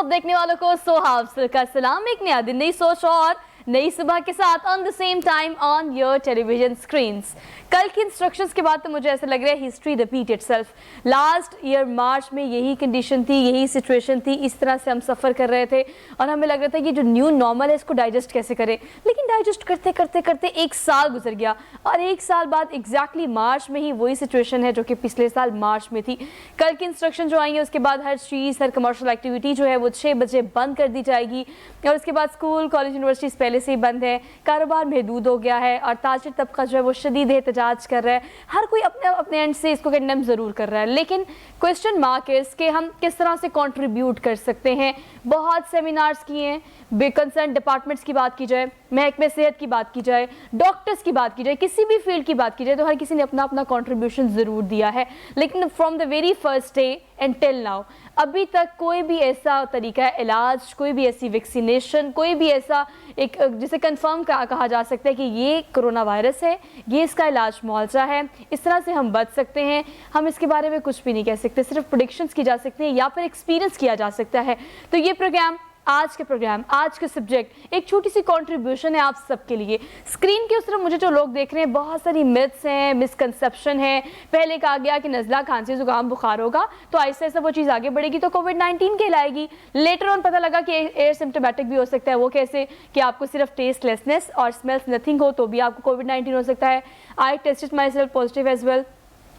सब देखने वालों को सोहाब का सलाम। एक नया दिन, नई सोच और नई सुबह के साथ on the same time on your television screens. कल की इंस्ट्रक्शंस के बाद तो मुझे ऐसा लग रहा है history repeat itself. Last year March में यही कंडीशन थी, यही सिचुएशन थी, इस तरह से हम सफ़र कर रहे थे और हमें लग रहा था कि जो न्यू नॉर्मल है इसको डाइजेस्ट कैसे करें। लेकिन डाइजेस्ट करते करते करते एक साल गुजर गया और एक साल बाद एग्जैक्टली मार्च में ही वही सिचुएशन है जो कि पिछले साल मार्च में थी। कल की इंस्ट्रक्शन जो आएंगे उसके बाद हर चीज़, हर कमर्शियल एक्टिविटी जो है वो 6 बजे बंद कर दी जाएगी और उसके बाद स्कूल, कॉलेज, यूनिवर्सिटीज़ पहले से ही बंद है। कारोबार महदूद हो गया है और ताजिर तबका जो है वो शदीद एहतजाज कर रहा है। हर कोई अपने अपने एंड से इसको कंडेम ज़रूर कर रहा है, लेकिन क्वेश्चन मार्क है कि हम किस तरह से कंट्रीब्यूट कर सकते हैं। बहुत सेमिनार्स किए हैं, बेकंसर्न डिपार्टमेंट्स की बात की जाए, महकमे सेहत की बात की जाए, डॉक्टर्स की बात की जाए, किसी भी फील्ड की बात की जाए तो हर किसी ने अपना अपना कंट्रीब्यूशन ज़रूर दिया है। लेकिन from the very first day and till now अभी तक कोई भी ऐसा तरीका इलाज, कोई भी ऐसी वैक्सीनेशन, कोई भी ऐसा एक जिसे कंफर्म कहा जा सकता है कि ये कोरोना वायरस है, ये इसका इलाज मुआवजा है, इस तरह से हम बच सकते हैं, हम इसके बारे में कुछ भी नहीं कह सकते। सिर्फ प्रेडिक्शंस की जा सकती हैं या फिर एक्सपीरियंस किया जा सकता है। तो ये प्रोग्राम, आज के सब्जेक्ट एक छोटी सी कंट्रीब्यूशन है आप सबके लिए। स्क्रीन के उस तरफ मुझे जो लोग देख रहे हैं, बहुत सारी मिथ्स हैं, मिसकंसेप्शन है। पहले कहा गया कि नज़ला, खांसी, जुकाम, बुखार होगा तो आहिस्ता आहिस्ता वो चीज़ आगे बढ़ेगी तो कोविड-19 कहलाएगी। लेटर ऑन पता लगा कि एयर सिम्टोमेटिक भी हो सकता है। वो कैसे कि आपको सिर्फ टेस्टलेसनेस और स्मेल्स नथिंग हो तो भी आपको कोविड-19 हो सकता है। I tested myself positive as well,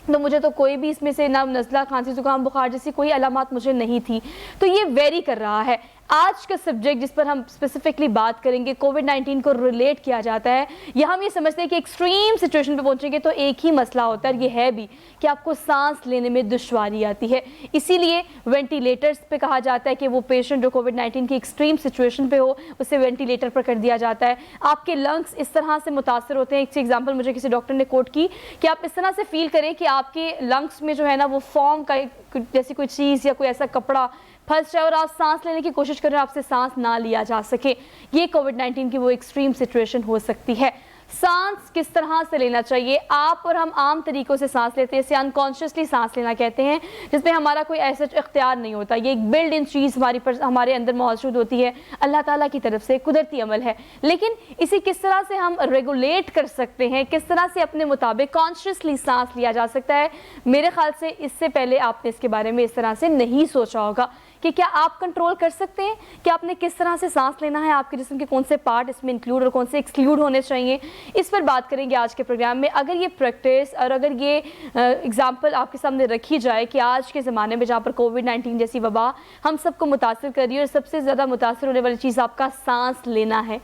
तो मुझे तो कोई भी इसमें से ना नज़ला, खांसी, जुकाम, बुखार जैसी कोई अलामात मुझे नहीं थी। तो ये वेरी कर रहा है। आज का सब्जेक्ट जिस पर हम स्पेसिफिकली बात करेंगे, कोविड-19 को रिलेट किया जाता है या हम ये समझते हैं कि एक्सट्रीम सिचुएशन पे पहुंचेंगे तो एक ही मसला होता है और ये है भी कि आपको सांस लेने में दुश्वारी आती है। इसीलिए वेंटिलेटर्स पे कहा जाता है कि वो पेशेंट जो कोविड-19 की एक्सट्रीम सिचुएशन पे हो उसे वेंटिलेटर पर कर दिया जाता है। आपके लंग्स इस तरह से मुतासर होते हैं। एक एग्जाम्पल मुझे किसी डॉक्टर ने कोट की कि आप इस तरह से फील करें कि आपके लंग्स में जो है ना वो फॉर्म का जैसी कोई चीज़ या कोई ऐसा कपड़ा फंस जाए और आप सांस लेने की कोशिश करें, आपसे सांस ना लिया जा सके। ये कोविड-19 की वो एक्सट्रीम सिचुएशन हो सकती है। सांस किस तरह से लेना चाहिए? आप और हम आम तरीक़ों से सांस लेते हैं, इसे अनकॉन्शियसली सांस लेना कहते हैं, जिसमें हमारा कोई ऐसा इख्तियार नहीं होता। ये एक बिल्ड इन चीज़ हमारे अंदर मौजूद होती है, अल्लाह ताला की तरफ से कुदरती अमल है। लेकिन इसे किस तरह से हम रेगुलेट कर सकते हैं, किस तरह से अपने मुताबिक कॉन्शियसली सांस लिया जा सकता है, मेरे ख्याल से इससे पहले आपने इसके बारे में इस तरह से नहीं सोचा होगा कि क्या आप कंट्रोल कर सकते हैं कि आपने किस तरह से सांस लेना है, आपके जिस्म के कौन से पार्ट इसमें इंक्लूड और कौन से एक्सक्लूड होने चाहिए। इस पर बात करेंगे आज के प्रोग्राम में। अगर ये प्रैक्टिस और अगर ये एग्जांपल आपके सामने रखी जाए कि आज के ज़माने में जहाँ पर कोविड-19 जैसी वबा हम सबको मुतासर कर रही है और सबसे ज़्यादा मुतासर होने वाली चीज़ आपका सांस लेना है,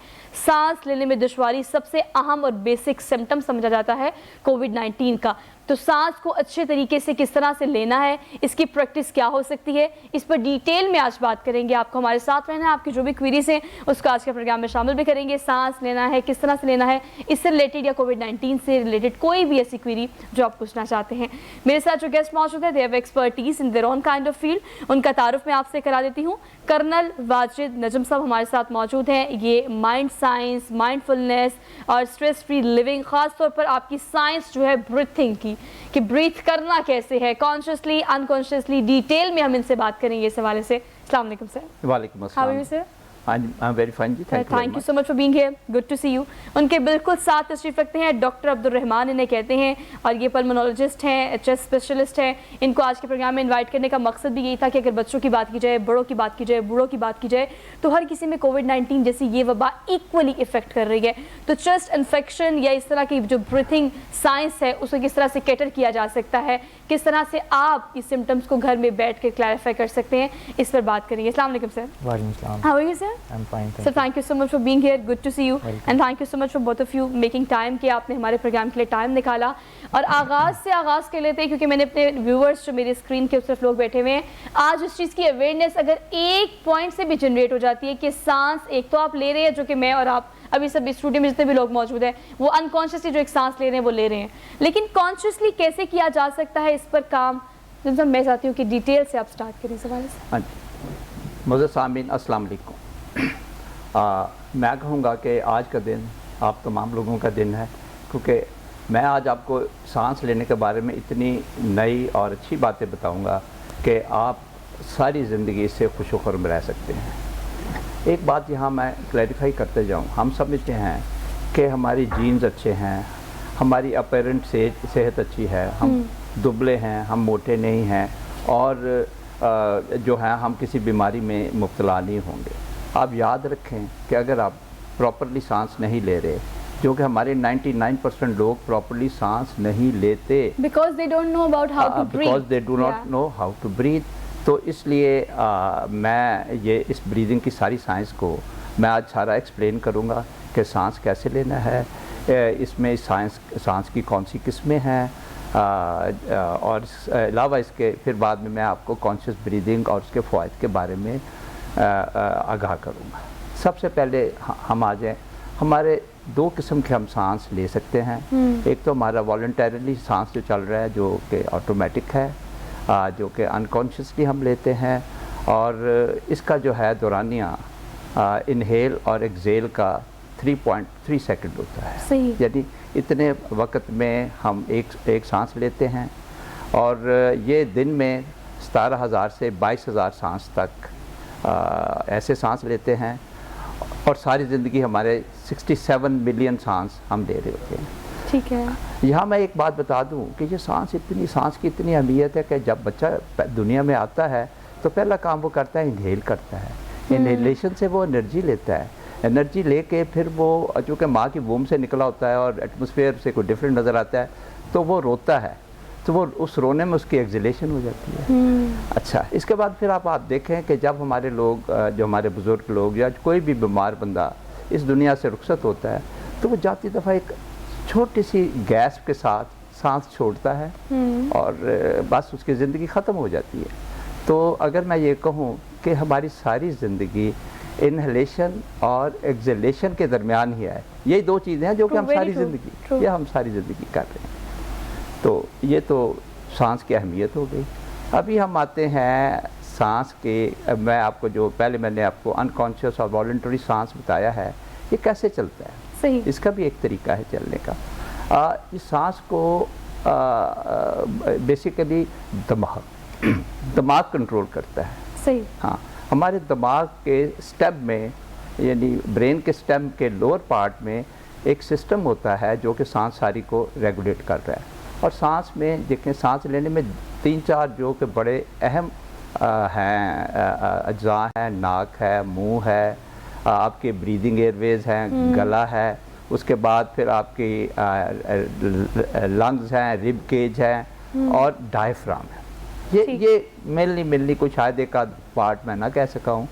सांस लेने में दुश्वारी सबसे अहम और बेसिक सिम्टम समझा जाता है कोविड-19 का। तो सांस को अच्छे तरीके से किस तरह से लेना है, इसकी प्रैक्टिस क्या हो सकती है, इस पर डिटेल में आज बात करेंगे। आपको हमारे साथ रहना है, आपकी जो भी क्वेरीज हैं उसको आज के प्रोग्राम में शामिल भी करेंगे। सांस लेना है, किस तरह से लेना है, इससे रिलेटेड या कोविड-19 से रिलेटेड कोई भी ऐसी क्वेरी जो आप पूछना चाहते हैं। मेरे साथ जो गेस्ट मौजूद है, they have expertise in their own kind of field. उनका तारुफ मैं आपसे करा देती हूँ। कर्नल वाजिद नजम साहब हमारे साथ मौजूद हैं। ये माइंड साइंस, माइंडफुलनेस और स्ट्रेस फ्री लिविंग, ख़ास तौर पर आपकी साइंस जो है ब्रीथिंग की, कि ब्रीथ करना कैसे है, कॉन्शियसली, अनकॉन्शियसली, डिटेल में हम इनसे बात करेंगे इस हवाले से। अस्सलाम वालेकुम सर। वालेकुम अस्सलाम। How are you sir? I'm very fine जी, thank you so much for being here, good to see you. उनके बिल्कुल साथ तशरीफ रखते हैं डॉक्टर अब्दुल रहमान इन्हें कहते हैं और ये पल्मोनोलॉजिस्ट हैं, चेस्ट स्पेशलिस्ट हैं। इनको आज के प्रोग्राम में इनवाइट करने का मकसद भी यही था कि अगर बच्चों की बात की जाए, बड़ों की बात की जाए, बूढ़ों की बात की जाए तो हर किसी में कोविड-19 जैसी ये वबा इक्वली इफेक्ट कर रही है। तो चेस्ट इन्फेक्शन या इस तरह की जो ब्रीथिंग साइंस है उसको किस तरह से कैटर किया जा सकता है, किस तरह से आप इस सिम्टम्स को घर में बैठ कर क्लैरिफाई कर सकते हैं, इस पर बात करेंगे। अस्सलाम वालेकुम सर। वालेकुम सलाम। How are you sir? I am fine. Sir, thank you so much for being here. Good to see you. And thank you so much for both of you making time कि आपने हमारे programme के लिए time निकाला। और आगाज़ कर लेते हैं क्योंकि मैंने अपने व्यूअर्स जो मेरी स्क्रीन के उस तरफ लोग बैठे हुए हैं, आज इस चीज़ की अवेयरनेस अगर एक पॉइंट से भी जनरेट हो जाती है कि सांस एक तो आप ले रहे हैं, जो कि मैं और आप अभी सब स्टूडियो में जितने भी लोग मौजूद हैं वो अनकॉन्शियसली जो एक सांस ले रहे हैं वो ले रहे हैं, लेकिन कॉन्शियसली कैसे किया जा सकता है इस पर काम, जब मैं चाहती हूँ कि डिटेल से आप स्टार्ट करें सवाल से। हाँ जी, मुझे सामीन अस्सलाम वालेकुम। मैं कहूँगा कि आज का दिन आप तमाम लोगों का दिन है, क्योंकि मैं आज आपको सांस लेने के बारे में इतनी नई और अच्छी बातें बताऊँगा कि आप सारी ज़िंदगी इससे खुश खुर्म रह सकते हैं। एक बात यहाँ मैं क्लैरिफाई करते जाऊँ, हम समझते हैं कि हमारी जीन्स अच्छे हैं, हमारी अपेरेंट सेहत अच्छी है, हम दुबले हैं, हम मोटे नहीं हैं, और जो है हम किसी बीमारी में मुब्तला नहीं होंगे। आप याद रखें कि अगर आप प्रॉपरली सांस नहीं ले रहे, जो कि हमारे 99% लोग प्रॉपरली सांस नहीं लेते, because they don't know about how to breathe, because they do not know how to breathe। तो इसलिए मैं ये इस ब्रीदिंग की सारी साइंस को मैं आज सारा एक्सप्लेन करूँगा कि सांस कैसे लेना है, इसमें सांस की कौन सी किस्में हैं, और अलावा इसके फिर बाद में मैं आपको कॉन्शियस ब्रीदिंग और उसके फ़वाइद के बारे में आगाह करूँगा। सबसे पहले हम आ जाएँ, हमारे दो किस्म के हम सांस ले सकते हैं। एक तो हमारा वॉलंटरीली सांस जो चल रहा है, जो कि ऑटोमेटिक है, जो कि अनकॉन्शियसली हम लेते हैं, और इसका जो है दौरानिया इनहेल और एक्सेल का 3.3 सेकंड होता है। सही। यानी इतने वक्त में हम एक सांस लेते हैं, और ये दिन में 17,000 से 22,000 सांस तक ऐसे सांस लेते हैं, और सारी ज़िंदगी हमारे 67 मिलियन सांस हम ले रहे होते हैं। ठीक है। यहाँ मैं एक बात बता दूँ कि ये सांस की इतनी अहमियत है कि जब बच्चा दुनिया में आता है तो पहला काम वो करता है इनहेल करता है। इनहेलेशन से वो एनर्जी लेता है, एनर्जी लेके फिर वो चूँकि माँ की वूम से निकला होता है और एटमॉस्फेयर से कोई डिफरेंट नज़र आता है, तो वो रोता है, तो वो उस रोने में उसकी एक्सहेलेशन हो जाती है। अच्छा, इसके बाद फिर आप देखें कि जब हमारे लोग, जो हमारे बुज़ुर्ग लोग या कोई भी बीमार बंदा इस दुनिया से रुखसत होता है, तो वो जाती दफ़ा एक छोटी सी गैस के साथ सांस छोड़ता है, और बस उसकी ज़िंदगी ख़त्म हो जाती है। तो अगर मैं ये कहूँ कि हमारी सारी ज़िंदगी इनहेलेशन और एक्सहेलेशन के दरमियान ही है, यही दो चीज़ें हैं जो कि हम सारी ज़िंदगी कर रहे हैं। तो ये तो सांस की अहमियत हो गई। अभी हम आते हैं सांस के, मैं आपको जो पहले मैंने आपको अनकॉन्शियस और वॉलंटरी सांस बताया है, ये कैसे चलता है। सही। इसका भी एक तरीका है चलने का। इस सांस को बेसिकली दिमाग कंट्रोल करता है। सही। हाँ, हमारे दिमाग के स्टेम में, यानी ब्रेन के स्टेम के लोअर पार्ट में एक सिस्टम होता है जो कि सांस सारी को रेगुलेट कर रहा है। और सांस में देखें, सांस लेने में 3-4 जो कि बड़े अहम हैं अज्जा हैं, नाक है, मुंह है, आपके ब्रीदिंग एयरवेज हैं, गला है, उसके बाद फिर आपकी लंग्स हैं, रिब केज हैं, और डायफ्राम है। ये मेनली कोई शायद एक आध पार्ट मैं ना कह सका हूँ।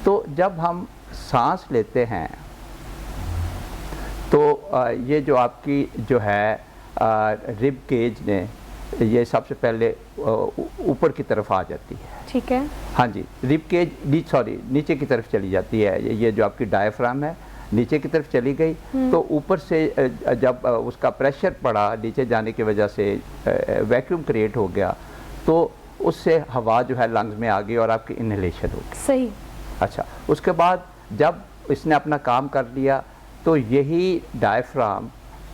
तो जब हम सांस लेते हैं तो ये जो आपकी जो है रिब केज ने, ये सबसे पहले ऊपर की तरफ आ जाती है। ठीक है। हाँ जी, रिब केज नीचे की तरफ चली जाती है। ये जो आपकी डायफ्राम है नीचे की तरफ चली गई, तो ऊपर से जब उसका प्रेशर पड़ा नीचे जाने की वजह से वैक्यूम क्रिएट हो गया, तो उससे हवा जो है लंग्स में आ गई और आपकी इनहेलेशन हो गई। सही। अच्छा, उसके बाद जब इसने अपना काम कर लिया तो यही डायफ्राम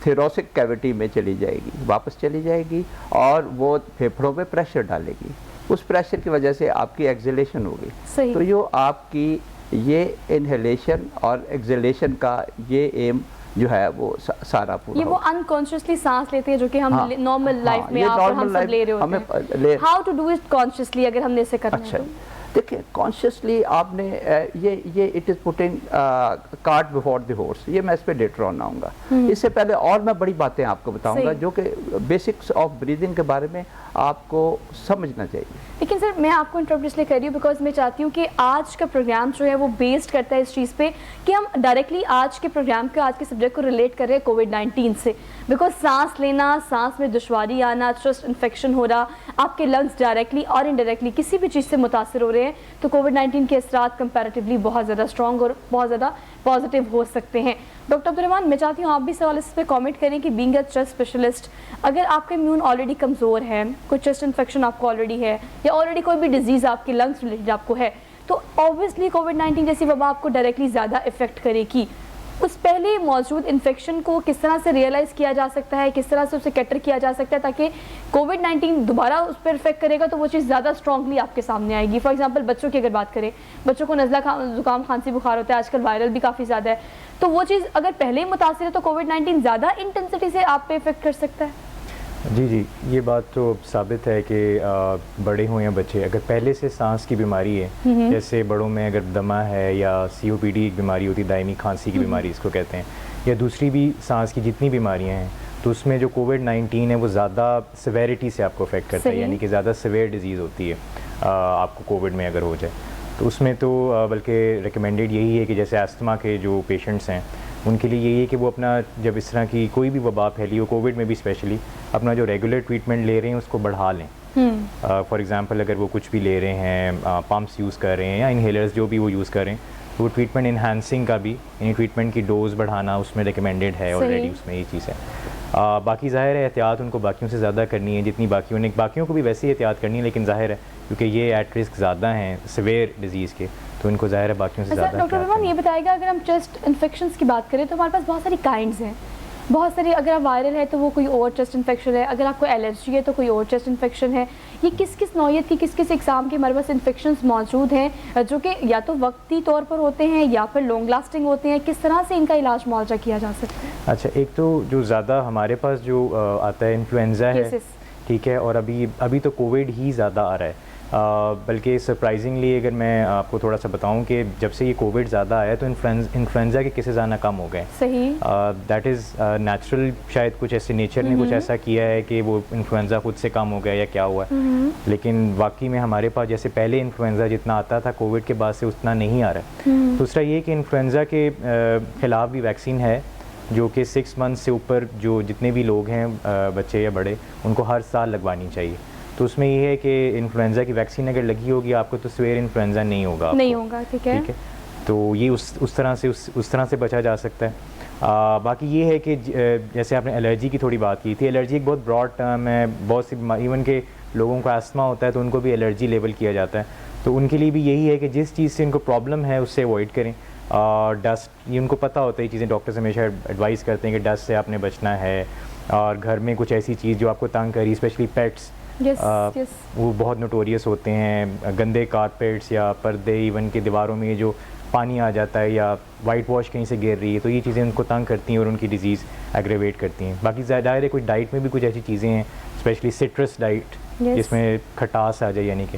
थोरेसिक कैविटी में चली जाएगी, वापस चली जाएगी, और वो फेफड़ों पे प्रेशर डालेगी। उस प्रेशर की वजह से आपकी एक्सहेलेशन होगी। सही। तो यो आपकी ये इनहेलेशन और एक्सहेलेशन का ये एम जो है वो सारा पूरा, ये वो अनकॉन्शियसली सांस लेते हैं जो कि हम नॉर्मल लाइफ में आप और हम सब ले रहे होते हैं। How to do it consciously अगर हमने इसे करना है तो? देखिए, कॉन्शियसली आपने ये it is putting cart before the horse, ये मैं इस पे लेटर ऑन आऊँगा। इससे पहले और मैं बड़ी बातें आपको बताऊँगा जो कि बेसिक्स ऑफ ब्रीदिंग के बारे में आपको समझना चाहिए। लेकिन सर, मैं आपको इंटरप्ट इसलिए कर रही हूँ बिकॉज मैं चाहती हूँ कि आज का प्रोग्राम जो है वो बेस्ड करता है इस चीज़ पे कि हम डायरेक्टली आज के प्रोग्राम के आज के सब्जेक्ट को रिलेट कर रहे हैं कोविड-19 से। बिकॉज सांस लेना, सांस में दुश्वारी आना, चेस्ट इन्फेक्शन हो रहा, आपके लंग्स डायरेक्टली और इनडायरेक्टली किसी भी चीज़ से मुतासर हो रहे हैं, तो कोविड-19 के असरात कंपैरेटिवली बहुत ज़्यादा स्ट्रॉन्ग और बहुत ज़्यादा पॉजिटिव हो सकते हैं। डॉक्टर अब्दुर्रहमान, मैं चाहती हूँ आप भी सवाल इस पर कमेंट करें कि बीइंग अ चेस्ट स्पेशलिस्ट, अगर आपका इम्यून ऑलरेडी कमज़ोर है, कोई चेस्ट इन्फेक्शन आपको ऑलरेडी है, या ऑलरेडी कोई भी डिजीज़ आपकी लंग्स रिलेटेड आपको है, तो ऑब्वियसली कोविड-19 जैसी वबा आपको डायरेक्टली ज़्यादा इफेक्ट करेगी। اس پہلے موجود انفیکشن کو کس طرح سے ریئلائز کیا جا سکتا ہے, کس طرح سے اسے کیٹر کیا جا سکتا ہے تاکہ کووڈ-19 دوبارہ اس پر افیکٹ کرے گا تو وہ چیز زیادہ اسٹرانگلی آپ کے سامنے آئے گی؟ فار ایگزامپل بچوں کی اگر بات کریں, بچوں کو نزلہ زکام کھانسی بخار ہوتا ہے, آج کل وائرل بھی کافی زیادہ ہے, تو وہ چیز اگر پہلے ہی متاثر ہے تو کووڈ-19 زیادہ انٹینسٹی سے آپ پہ افیکٹ کر سکتا ہے؟ جی یہ بات تو ثابت ہے کہ بڑے ہوں یا بچے, اگر پہلے سے سانس کی بیماری ہے, جیسے بڑوں میں اگر دمہ ہے یا COPD ایک بیماری ہوتی ہے, دائمی کھانسی کی بیماری اس کو کہتے ہیں, یا دوسری بھی سانس کی جتنی بیماریاں ہیں, تو اس میں جو کووڈ-19 ہے وہ زیادہ سیویرٹی سے آپ کو افیکٹ کرتا ہے, یعنی کہ زیادہ سیویئر ڈیزیز ہوتی ہے آپ کو کووڈ میں اگر ہو جائے. تو اس میں تو بلکہ ریکمینڈیڈ یہی ہے کہ جیسے استھما کے جو پیشنٹس ہیں ان کے لیے یہی ہے کہ وہ اپنا جب اس طرح کی کوئی بھی وبا پھیلی ہو, کووڈ میں بھی اسپیشلی, اپنا جو ریگولر ٹریٹمنٹ لے رہے ہیں اس کو بڑھا لیں. فار ایگزامپل اگر وہ کچھ بھی لے رہے ہیں, پمپس یوز کر رہے ہیں یا انہیلرز جو بھی وہ یوز کر رہے ہیں, تو وہ ٹریٹمنٹ انہینسنگ کا بھی, یعنی ٹریٹمنٹ کی ڈوز بڑھانا اس میں ریکمینڈیڈ ہے آلریڈی, اس میں یہ چیز ہے. باقی ظاہر ہے احتیاط ان کو باقیوں سے زیادہ کرنی ہے جتنی باقیوں کو بھی ویسے ہی احتیاط کرنی ہے, لیکن ظاہر ہے کیونکہ یہ ایٹ رسک زیادہ ہیں سیویئر ڈیزیز کے, تو ان کو ظاہر ہے باقیوں سے زیادہ. ڈاکٹر رحمان یہ بتائے گا, اگر ہم چیسٹ انفیکشنز کی بات کریں تو ہمارے پاس بہت ساری کائنڈز ہیں, بہت ساری, اگر آپ وائرل ہے تو وہ کوئی اور چیسٹ انفیکشن ہے, اگر آپ کو الرجی ہے تو کوئی اور چیسٹ انفیکشن ہے. یہ کس کس نوعیت کی, کس کس اقسام کے ہمارے پاس انفیکشنز موجود ہیں جو کہ یا تو وقتی طور پر ہوتے ہیں یا پھر لانگ لاسٹنگ ہوتے ہیں, کس طرح سے ان کا علاج معالجہ کیا جا سکتا ہے؟ اچھا, ایک تو جو زیادہ ہمارے پاس جو آتا ہے انفلوئنزا ہے, ٹھیک ہے, اور ابھی تو کووڈ ہی زیادہ آ رہا ہے. بلکہ سرپرائزنگلی اگر میں آپ کو تھوڑا سا بتاؤں کہ جب سے یہ کووڈ زیادہ آیا تو انفلوئنزا کے کیسز آنا کم ہو گئے. صحیح. دیٹ از نیچرل, شاید کچھ ایسے نیچر نے کچھ ایسا کیا ہے کہ وہ انفلوئنزا خود سے کم ہو گیا یا کیا ہوا ہے, لیکن واقعی میں ہمارے پاس جیسے پہلے انفلوئنزا جتنا آتا تھا کووڈ کے بعد سے اتنا نہیں آ رہا ہے. دوسرا یہ کہ انفلوئنزا کے خلاف بھی ویکسین ہے جو کہ 6 منتھ سے اوپر جو جتنے بھی لوگ ہیں بچے یا بڑے, ان کو ہر سال لگوانی چاہیے. تو اس میں یہ ہے کہ انفلوئنزا کی ویکسین اگر لگی ہوگی آپ کو تو سویئر انفلوئنزا نہیں ہوگا. ٹھیک ہے. تو یہ اس طرح سے بچا جا سکتا ہے. باقی یہ ہے کہ جیسے آپ نے الرجی کی تھوڑی بات کی تھی, الرجی ایک بہت براڈ ٹرم ہے, بہت سی ایون کہ لوگوں کو استھما ہوتا ہے تو ان کو بھی الرجی لیبل کیا جاتا ہے. تو ان کے لیے بھی یہی ہے کہ جس چیز سے ان کو پرابلم ہے اس سے اوائڈ کریں. ڈسٹ, یہ ان کو پتہ ہوتا ہے, یہ چیزیں ڈاکٹرز ہمیشہ ایڈوائز کرتے ہیں کہ ڈسٹ سے آپ نے بچنا ہے, اور گھر میں کچھ ایسی چیز جو آپ کو تنگ کری, اسپیشلی پیٹس, وہ بہت نوٹوریس ہوتے ہیں, گندے کارپیٹس یا پردے, ایون کہ دیواروں میں جو پانی آ جاتا ہے یا وائٹ واش کہیں سے گر رہی ہے, تو یہ چیزیں ان کو تنگ کرتی ہیں اور ان کی ڈیزیز ایگریویٹ کرتی ہیں. باقی ظاہر ہے کوئی ڈائٹ میں بھی کچھ ایسی چیزیں ہیں, اسپیشلی سٹرس ڈائٹ جس میں کھٹاس آ جائے, یعنی کہ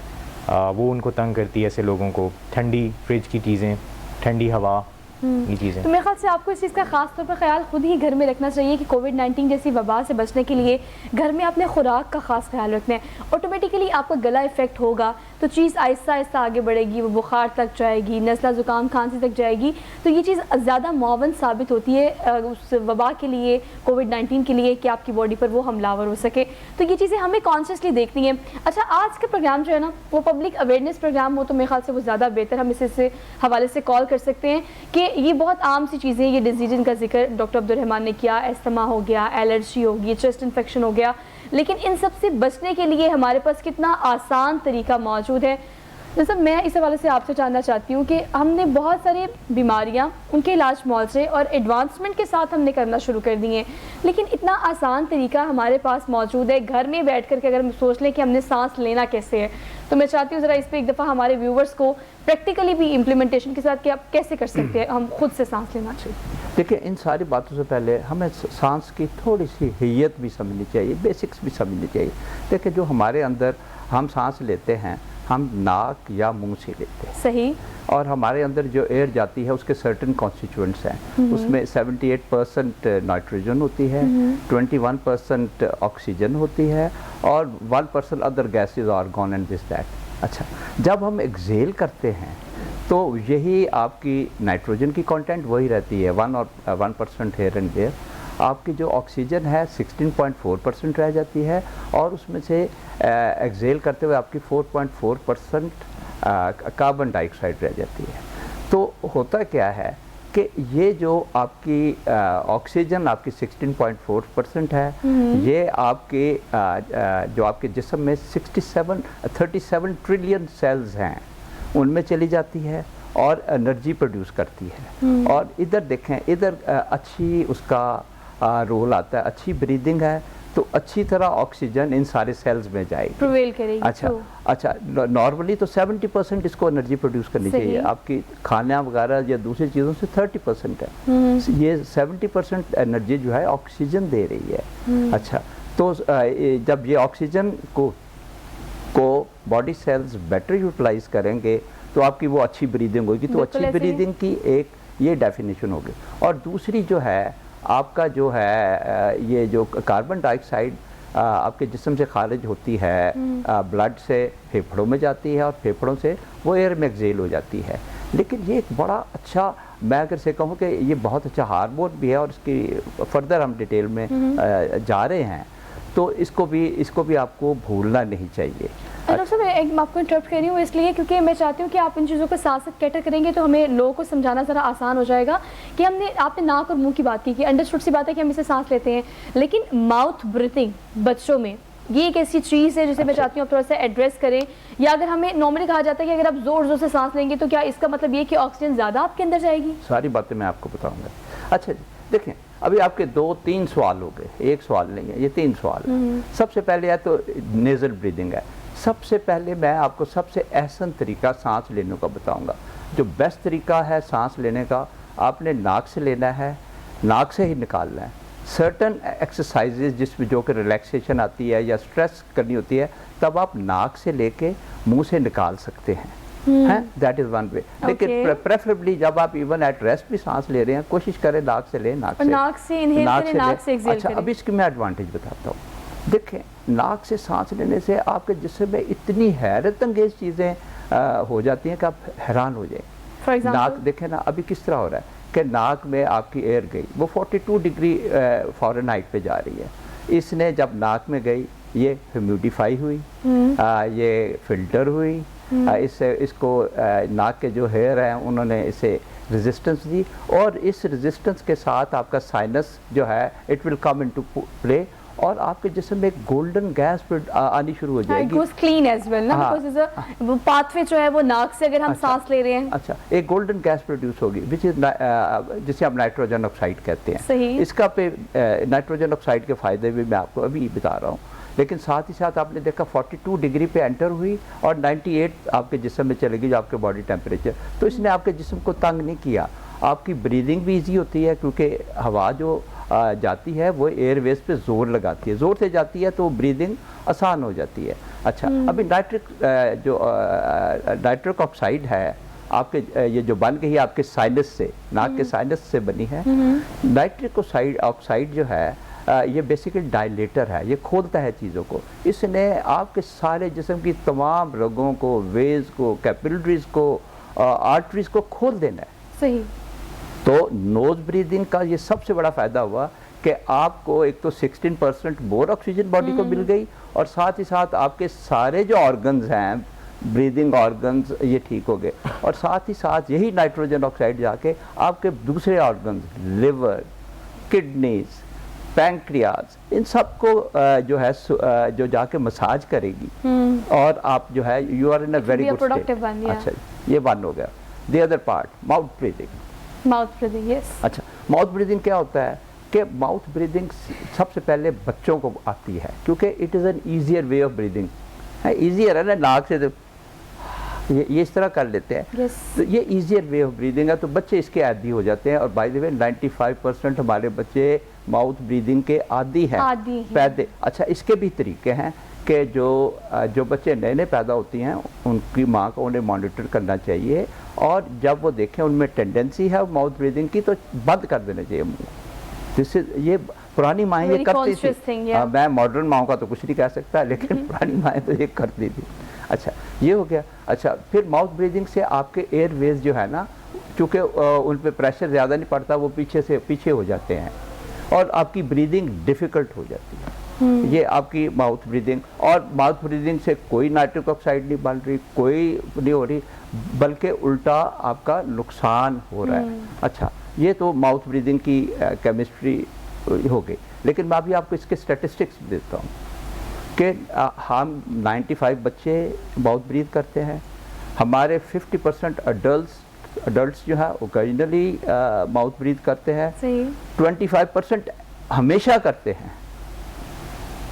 وہ ان کو تنگ کرتی ہے ایسے لوگوں کو. ٹھنڈی فریج کی چیزیں, ٹھنڈی ہوا, یہ چیزیں. تو میرے خیال سے آپ کو اس چیز کا خاص طور پر خیال خود ہی گھر میں رکھنا چاہیے کہ کووڈ-19 جیسی وبا سے بچنے کے لیے گھر میں اپنے خوراک کا خاص خیال رکھنا ہے. آٹومیٹیکلی آپ کا گلا افیکٹ ہوگا تو چیز آہستہ آہستہ آگے بڑھے گی, وہ بخار تک جائے گی, نزلہ زکام کھانسی تک جائے گی, تو یہ چیز زیادہ معاون ثابت ہوتی ہے اس وبا کے لیے, کووڈ-19 کے لیے, کہ آپ کی باڈی پر وہ حملہ آور ہو سکے. تو یہ چیزیں ہمیں کانشیسلی دیکھنی ہیں. اچھا, آج کا پروگرام جو ہے نا وہ پبلک اویئرنیس پروگرام ہو تو میرے خیال سے وہ زیادہ بہتر, ہم اس حوالے سے کال کر سکتے ہیں کہ یہ بہت عام سی چیزیں, یہ ڈیزیز جن کا ذکر ڈاکٹر عبدالرحمان نے کیا, استھما ہو گیا, الرجی ہو گئی, چیسٹ انفیکشن ہو گیا, لیکن ان سب سے بچنے کے لیے ہمارے پاس کتنا آسان طریقہ موجود ہے. جیسے میں اس حوالے سے آپ سے جاننا چاہتی ہوں کہ ہم نے بہت ساری بیماریاں, ان کے علاج معالجے اور ایڈوانسمنٹ کے ساتھ ہم نے کرنا شروع کر دی ہیں, لیکن اتنا آسان طریقہ ہمارے پاس موجود ہے گھر میں بیٹھ کر کے اگر ہم سوچ لیں کہ ہم نے سانس لینا کیسے ہے, تو میں چاہتی ہوں ذرا اس پہ ایک دفعہ ہمارے ویورز کو پریکٹیکلی بھی امپلیمنٹیشن کے ساتھ کہ آپ کیسے کر سکتے ہیں ہم خود سے سانس لینا چاہیے. دیکھیں, ان ساری باتوں سے پہلے ہمیں سانس کی تھوڑی سی حیت بھی سمجھنی چاہیے, بیسکس بھی سمجھنی چاہیے. دیکھیں, جو ہمارے اندر ہم سانس لیتے ہیں ہم ناک یا منہ سے لیتے ہیں. صحیح. اور ہمارے اندر جو ایئر جاتی ہے اس کے سرٹن کانسٹیچوئنٹس ہیں, اس میں 78% نائٹروجن ہوتی ہے, 21% آکسیجن ہوتی ہے, اور 1% other gases are gone and this that. اچھا, جب ہم ایکزیل کرتے ہیں تو یہی آپ کی نائٹروجن کی کانٹینٹ وہی رہتی ہے, 1% ہیئر اینڈ دیئر. آپ کی جو آکسیجن ہے 16.4% رہ جاتی ہے, اور اس میں سے ایکزیل کرتے ہوئے آپ کی 4.4% کاربن ڈائی آکسائڈ رہ جاتی ہے. تو ہوتا کیا ہے کہ یہ جو آپ کی آکسیجن آپ کی 16.4% ہے, یہ آپ کے جو آپ کے جسم میں 37 ٹریلین سیلز ہیں ان میں چلی جاتی ہے, اور انرجی پروڈیوس کرتی ہے. اور ادھر دیکھیں, ادھر اچھی اس کا رول آتا ہے, اچھی بریدنگ ہے تو اچھی طرح آکسیجن ان سارے سیلز میں جائے گی, پرویل کرے گی. اچھا نارملی تو 70% اس کو انرجی پروڈیوس کرنی چاہیے, آپ کی کھانا وغیرہ یا دوسری چیزوں سے 30% ہے, یہ 70% انرجی جو ہے آکسیجن دے رہی ہے. اچھا تو جب یہ آکسیجن کو باڈی سیلز بیٹر یوٹیلائز کریں گے تو آپ کی وہ اچھی بریدنگ ہوگی. تو اچھی بریدنگ کی ایک یہ ڈیفینیشن ہوگی. اور دوسری جو ہے آپ کا جو ہے یہ جو کاربن ڈائی آکسائڈ آپ کے جسم سے خارج ہوتی ہے, بلڈ سے پھیپھڑوں میں جاتی ہے اور پھیپھڑوں سے وہ ایئر میں ایکزیل ہو جاتی ہے. لیکن یہ ایک بڑا اچھا, میں اگر سے کہوں کہ یہ بہت اچھا ہارمون بھی ہے, اور اس کی فردر ہم ڈیٹیل میں جا رہے ہیں, تو اس کو بھی آپ کو بھولنا نہیں چاہیے. ڈاکٹر صاحب میں آپ کو انٹرپٹ کر رہی ہوں اس لیے کیونکہ میں چاہتی ہوں کہ آپ ان چیزوں کو ساتھ ساتھ کیٹر کریں گے تو ہمیں لوگوں کو سمجھانا ذرا آسان ہو جائے گا. کہ آپ نے ناک اور منہ کی بات کی کہ انڈرسٹوڈ سی بات ہے کہ ہم اسے سانس لیتے ہیں, لیکن ماؤتھ بریتھنگ بچوں میں یہ ایک ایسی چیز ہے جسے میں چاہتی ہوں آپ تھوڑا سا ایڈریس کریں. یا اگر ہمیں نارملی کہا جاتا ہے کہ اگر آپ زور زور سے سانس لیں گے تو کیا اس کا مطلب یہ کہ آکسیجن زیادہ آپ کے اندر جائے گی؟ ساری باتیں میں آپ کو بتاؤں گا. اچھا جی دیکھیں, ابھی آپ کے 2-3 سوال ہو گئے, ایک سوال نہیں ہے, یہ 3 سوال ہیں. سب سے پہلے ہے تو نیزل بریدنگ ہے. سب سے پہلے میں آپ کو سب سے احسن طریقہ سانس لینے کا بتاؤں گا. جو بیسٹ طریقہ ہے سانس لینے کا, آپ نے ناک سے لینا ہے, ناک سے ہی نکالنا ہے. سرٹن ایکسرسائزز جس میں جو کہ ریلیکسیشن آتی ہے یا سٹریس کرنی ہوتی ہے, تب آپ ناک سے لے کے منہ سے نکال سکتے ہیں. That is one way. لیکن پریفریبلی جب آپ ایون ایٹ ریسٹ بھی سانس لے رہے ہیں, کوشش کریں ناک سے لیں, ناک سے انہیل کریں, ناک سے ایکسہیل کریں. اچھا اب اس کی میں ایڈوانٹیج بتاتا ہوں. دیکھیں ناک سے سانس لینے سے آپ کے جسم میں اتنی حیرت انگیز چیزیں ہو جاتی ہیں کہ آپ حیران ہو جائیں. ناک دیکھیں نا ابھی کس طرح ہو رہا ہے کہ ناک میں آپ کی ایئر گئی, وہ 42 ڈگری فارنہائٹ پہ جا رہی ہے. اس نے جب ناک میں گئی یہ ہیومیڈیفائی ہوئی, یہ فلٹر ہوئی, اس کو ناک کے جو ہیئر ہیں انہوں نے اسے ریزسٹنس دی, اور اس ریزسٹنس کے ساتھ آپ کا سائنس جو ہے اٹ ول کم انٹو پلے, اور آپ کے جسم میں ایک گولڈن گیس آنی شروع ہو جائے گی. کلین ایز ویل نا, بیکاز وہ پاتھ وے جو ہے وہ ناک سے اگر ہم سانس لے رہے ہیں. اچھا ایک گولڈن گیس پروڈیوس ہوگی جسے ہم نائٹروجن آکسائڈ کہتے ہیں. صحیح. اس کا نائٹروجن آکسائڈ کے فائدے بھی میں آپ کو ابھی بتا رہا ہوں. لیکن ساتھ ہی ساتھ آپ نے دیکھا 42 ڈگری پہ انٹر ہوئی اور 98 آپ کے جسم میں چلے گی جو آپ کے باڈی ٹیمپریچر. تو اس نے آپ کے جسم کو تنگ نہیں کیا. آپ کی بریدنگ بھی ایزی ہوتی ہے کیونکہ ہوا جو جاتی ہے وہ ایئر ویز پہ زور لگاتی ہے, زور سے جاتی ہے تو بریدنگ آسان ہو جاتی ہے. اچھا ابھی نائٹرک آکسائڈ ہے آپ کے یہ جو بن گئی آپ کے سائنس سے, ناک کے سائنس سے بنی ہے. نائٹرک آکسائڈ جو ہے یہ بیسیکلی ڈائلیٹر ہے, یہ کھولتا ہے چیزوں کو. اس نے آپ کے سارے جسم کی تمام رگوں کو, ویز کو, کیپلریز کو, آرٹریز کو کھول دینا ہے. صحیح. تو نوز بریدنگ کا یہ سب سے بڑا فائدہ ہوا کہ آپ کو ایک تو 16% مور آکسیجن باڈی کو مل گئی, اور ساتھ ہی ساتھ آپ کے سارے جو آرگنز ہیں, بریدنگ آرگنز, یہ ٹھیک ہو گئے. اور ساتھ ہی ساتھ یہی نائٹروجن آکسائڈ جا کے آپ کے دوسرے آرگنز, لیور, کڈنیز, پینکریاز, ان سب کو جو ہے جو جا کے مساج کرے گی, اور آپ جو ہے you are in a very good state. اچھا یہ ون ہو گیا. The other part mouth breathing. Mouth breathing, yes. اچھا ماؤتھ بریدنگ کیا ہوتا ہے کہ ماؤتھ بریدنگ سب سے پہلے بچوں کو آتی ہے کیونکہ it is an easier way of breathing. Easier ہے نا, ناک سے یہ اس طرح کر لیتے ہیں, تو یہ ایزیئر وے آف بریدنگ ہے, تو بچے اس کے عادی ہو جاتے ہیں. اور بائی دی وے 95% ہمارے بچے ماؤتھ بریدنگ کے عادی ہیں پیدے. اچھا اس کے بھی طریقے ہیں کہ جو بچے نئے نئے پیدا ہوتی ہیں ان کی ماں کو انہیں مانیٹر کرنا چاہیے, اور جب وہ دیکھیں ان میں ٹینڈنسی ہے ماؤتھ بریدنگ کی تو بند کر دینا چاہیے منہ. جس سے یہ پرانی مائیں یہ کرتی تھی, میں ماڈرن ماؤں کا تو کچھ نہیں کہہ سکتا, لیکن پرانی مائیں تو یہ کرتی تھی. اچھا یہ ہو گیا. اچھا پھر ماؤتھ بریدنگ سے آپ کے ایئر ویز جو ہے نا, چونکہ ان پہ پریشر زیادہ نہیں پڑتا, وہ پیچھے ہو جاتے ہیں, اور آپ کی بریدنگ ڈیفیکلٹ ہو جاتی ہے. یہ آپ کی ماؤتھ بریدنگ, اور ماؤتھ بریدنگ سے کوئی نائٹرک آکسائڈ نہیں بن رہی, کوئی نہیں ہو رہی, بلکہ الٹا آپ کا نقصان ہو رہا ہے. اچھا یہ تو ماؤتھ بریدنگ کی کیمسٹری ہو گئی. لیکن میں ابھی آپ کو اس کے اسٹیٹسٹکس دیتا ہوں کہ ہم 95 بچے ماؤتھ بریتھ کرتے ہیں, ہمارے 50% اڈلٹس एडल्ट्स जो है ओकेजनली माउथ ब्रीथ करते हैं, सही 25% हमेशा करते हैं,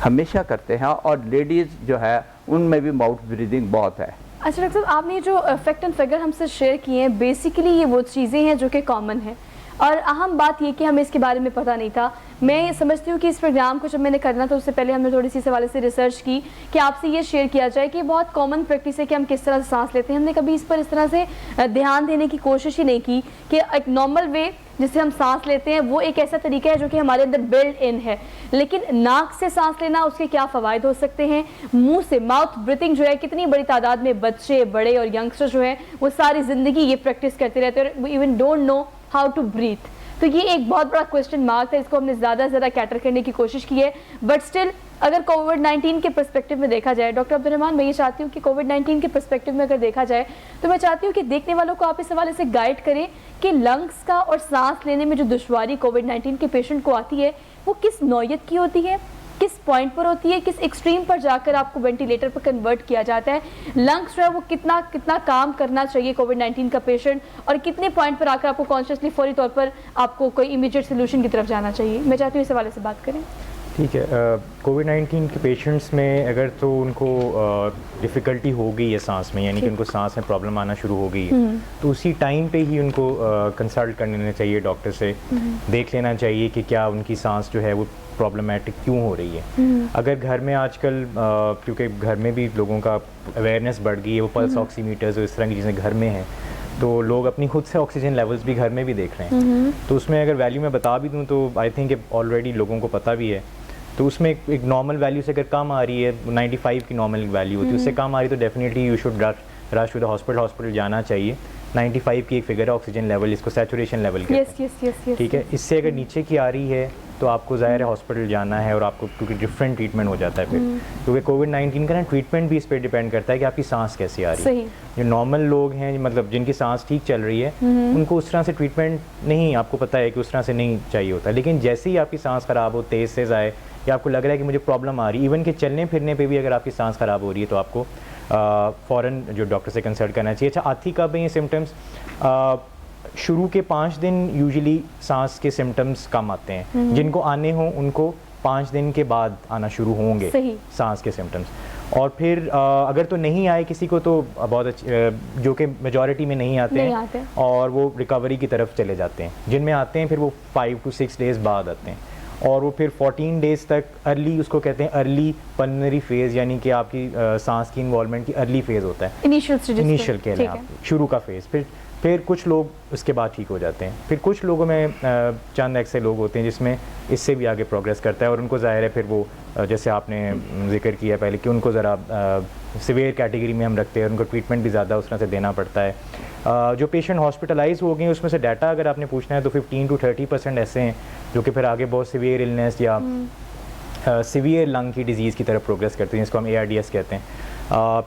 हमेशा करते हैं, और लेडीज़ जो है उनमें भी माउथ ब्रीदिंग बहुत है। अच्छा डॉक्टर साहब, आपने जो फैक्ट एंड फिगर हमसे शेयर किए हैं, बेसिकली ये वो चीज़ें हैं जो कि कॉमन है, और अहम बात ये कि हमें इसके बारे में पता नहीं था। मैं समझती हूँ कि इस प्रोग्राम को जब मैंने करना था उससे पहले हमने थोड़ी सी इस हवाले से रिसर्च की कि आपसे ये शेयर किया जाए कि बहुत कॉमन प्रैक्टिस है कि हम किस तरह से सांस लेते हैं। हमने कभी इस पर इस तरह से ध्यान देने की कोशिश ही नहीं की कि एक नॉर्मल वे जिससे हम सांस लेते हैं वो एक ऐसा तरीका है जो कि हमारे अंदर बिल्ड इन है, लेकिन नाक से सांस लेना उसके क्या फ़वाइद हो सकते हैं, मुंह से माउथ ब्रीथिंग जो है कितनी बड़ी तादाद में बच्चे, बड़े और यंगस्टर जो है वो सारी ज़िंदगी ये प्रैक्टिस करते रहते हैं और even don't know how to breathe. तो ये एक बहुत बड़ा क्वेश्चन मार्क है, इसको हमने ज़्यादा से ज़्यादा कैटर करने की कोशिश की है। बट स्टिल अगर कोविड-19 के पर्सपेक्टिव में देखा जाए, डॉक्टर अब्दुर्रहमान, मैं ये चाहती हूँ कि कोविड-19 के पर्सपेक्टिव में अगर देखा जाए तो मैं चाहती हूँ कि देखने वालों को आप इस हवाले से गाइड करें कि लंग्स का और सांस लेने में जो दुश्वारी कोविड-19 के पेशेंट को आती है वो किस नौयत की होती है, किस पॉइंट पर होती है, किस एक्सट्रीम पर जाकर आपको वेंटिलेटर पर कन्वर्ट किया जाता है, लंग्स जो है वो कितना काम करना चाहिए कोविड-19 का पेशेंट, और कितने पॉइंट पर आकर आपको कॉन्शियसली फौरी तौर पर आपको कोई इमीडिएट सोल्यूशन की तरफ जाना चाहिए। मैं चाहती हूँ इस हवाले से बात करें। ठीक है, कोविड-19 के पेशेंट्स में अगर तो उनको डिफ़िकल्टी हो गई है सांस में, यानी कि उनको सांस में प्रॉब्लम आना शुरू हो गई है, तो उसी टाइम पे ही उनको कंसल्ट कर लेना चाहिए डॉक्टर से, देख लेना चाहिए कि क्या उनकी सांस जो है वो प्रॉब्लमेटिक क्यों हो रही है। अगर घर में आजकल क्योंकि घर में भी लोगों का अवेयरनेस बढ़ गई है, वो पल्स ऑक्सीमीटर्स और इस तरह की चीज़ें घर में हैं, तो लोग अपनी खुद से ऑक्सीजन लेवल्स भी घर में भी देख रहे हैं। तो उसमें अगर वैल्यू मैं बता भी दूं तो आई थिंक ऑलरेडी लोगों को पता भी है। तो उसमें एक नॉर्मल वैल्यू से अगर कम आ रही है, 95 की नॉर्मल वैल्यू होती है, उससे कम आ रही है तो definitely you should rush to the hospital जाना चाहिए। 95 की एक फिगर है ऑक्सीजन लेवल, इसको सैचुरेशन लेवल कहते हैं। ठीक है, इससे अगर नीचे की आ रही है तो आपको ज़ाहिर है हॉस्पिटल जाना है, और आपको क्योंकि डिफरेंट ट्रीटमेंट हो जाता है फिर, क्योंकि कोविड-19 का ना ट्रीटमेंट भी इस पर डिपेंड करता है कि आपकी सांस कैसी आ रही है। जो नॉर्मल लोग हैं, मतलब जिनकी सांस ठीक चल रही है, उनको उस तरह से ट्रीटमेंट नहीं, आपको पता है कि उस तरह से नहीं चाहिए होता। लेकिन जैसे ही आपकी सांस ख़राब हो, तेज़ से आए, या आपको लग रहा है कि मुझे प्रॉब्लम आ रही है, इवन कि चलने फिरने पे भी अगर आपकी सांस ख़राब हो रही है तो आपको फ़ौरन जो डॉक्टर से कंसल्ट करना चाहिए। अच्छा, आती कब है ये सिम्टम्स? शुरू के 5 दिन यूजुअली सांस के सिम्टम्स कम आते हैं, जिनको आने हों उनको 5 दिन के बाद आना शुरू होंगे सांस के सिम्टम्स, और फिर अगर तो नहीं आए किसी को तो बहुत अच्छे, जो कि मेजॉरिटी में नहीं आते हैं, और वो रिकवरी की तरफ चले जाते हैं। जिनमें आते हैं फिर वो 5 to 6 डेज़ बाद आते हैं, और वो फिर 14 डेज़ तक अर्ली, उसको कहते हैं अर्ली पल्मोनरी फेज़, यानी कि आपकी सांस की इन्वॉल्वमेंट की अर्ली फेज़ होता है, इनिशियल कह लें आप, शुरू का फेज़। फिर कुछ लोग उसके बाद ठीक हो जाते हैं। फिर कुछ लोगों में चंद ऐसे लोग होते हैं जिसमें इससे भी आगे प्रोग्रेस करता है, और उनको ज़ाहिर है फिर वो जैसे आपने जिक्र किया पहले कि उनको ज़रा सीवियर कैटेगरी में हम रखते हैं, उनको ट्रीटमेंट भी ज़्यादा उस तरह से देना पड़ता है। जो पेशेंट हॉस्पिटलाइज हो गए उसमें से डाटा अगर आपने पूछना है तो 15 to 30% ऐसे हैं जो कि फिर आगे बहुत सीवियर इलनेस या सीवियर लंग की डिज़ीज़ की तरफ प्रोग्रेस करते हैं, जिसको हम ARDS कहते हैं।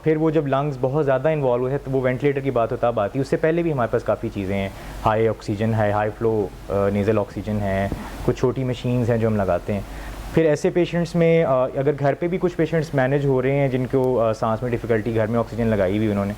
फिर वो जब लंग्स बहुत ज़्यादा इन्वॉल्व है तो वो वेंटिलेटर की बात तब आती है। उससे पहले भी हमारे पास काफ़ी चीज़ें हैं, हाई ऑक्सीजन है, हाई फ्लो नेज़ल ऑक्सीजन है, कुछ छोटी मशीन्स हैं जो हम लगाते हैं। फिर ऐसे पेशेंट्स में अगर घर पे भी कुछ पेशेंट्स मैनेज हो रहे हैं जिनको सांस में डिफ़िकल्टी, घर में ऑक्सीजन लगाई हुई उन्होंने,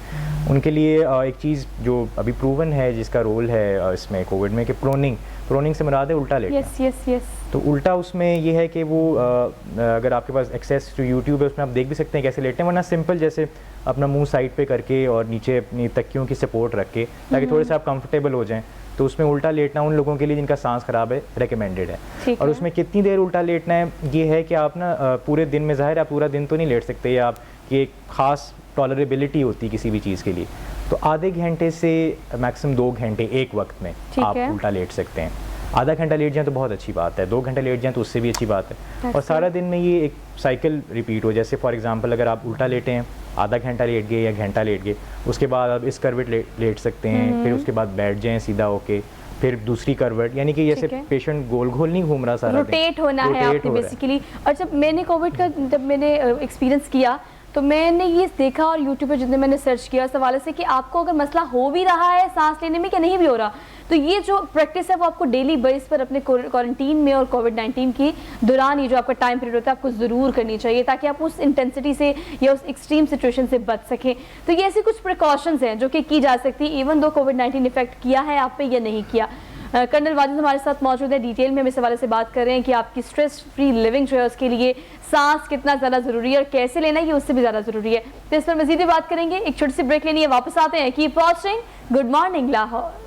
उनके लिए एक चीज़ जो अभी प्रूवन है जिसका रोल है इसमें कोविड में, कि प्रोनिंग से मुराद है उल्टा लेटना। तो उल्टा उसमें ये है कि वो अगर आपके पास एक्सेस टू यूट्यूब है उसमें आप देख भी सकते हैं कैसे लेटते हैं, वरना सिंपल जैसे अपना मुंह साइड पे करके और नीचे अपनी तकियों की सपोर्ट रख के, ताकि थोड़े से आप कंफर्टेबल हो जाएं। तो उसमें उल्टा लेटना उन लोगों के लिए जिनका सांस ख़राब है रेकमेंडेड है। और उसमें कितनी देर उल्टा लेटना है ये है कि आप ना पूरे दिन में, ज़ाहिर आप पूरा दिन तो नहीं लेट सकते, या आप ये एक ख़ास टॉलरेबिलिटी होती है किसी भी चीज़ के लिए, तो आधे घंटे से मैक्सिमम 2 घंटे एक वक्त में आप उल्टा लेट सकते हैं। आधा घंटा लेट जाए तो बहुत अच्छी बात है, 2 घंटे लेट जाए तो उससे भी अच्छी बात है। और सारा दिन में ये एक साइकिल रिपीट हो, जैसे फॉर एग्जांपल अगर आप उल्टा लेटे हैं, आधा घंटा लेट गए या घंटा लेट गए, उसके बाद आप इस करवट लेट सकते हैं, फिर उसके बाद बैठ जाएं सीधा होके, फिर दूसरी करवट, यानी कि जैसे पेशेंट गोल गोल नहीं घूम रहा, सारा रोटेट होना है आपने बेसिकली। और जब मैंने कोविड का एक्सपीरियंस किया तो मैंने ये देखा और यूट्यूब पे जितने मैंने सर्च किया इस हवाले से कि आपको अगर मसला हो भी रहा है सांस लेने में कि नहीं भी हो रहा, तो ये जो प्रैक्टिस है वो आपको डेली बेस पर अपने क्वारंटीन में और कोविड-19 की दौरान ये जो आपका टाइम पीरियड होता है आपको ज़रूर करनी चाहिए, ताकि आप उस इंटेंसिटी से या उस एक्सट्रीम सिचुएशन से बच सकें। तो ये ऐसी कुछ प्रिकॉशंस हैं जो कि की जा सकती है इवन दो कोविड-19 इफेक्ट किया है आप पे या नहीं किया। कर्नल वाजिद हमारे साथ मौजूद है, डिटेल में हम इस हवाले से बात कर रहे हैं कि आपकी स्ट्रेस फ्री लिविंग जो है उसके लिए सांस कितना ज़्यादा ज़रूरी है और कैसे लेना है ये उससे भी ज़्यादा ज़रूरी है। तो इस पर मज़ीद भी बात करेंगे, एक छोटी सी ब्रेक लेनी है, वापस आते हैं। Keep watching good morning Lahore.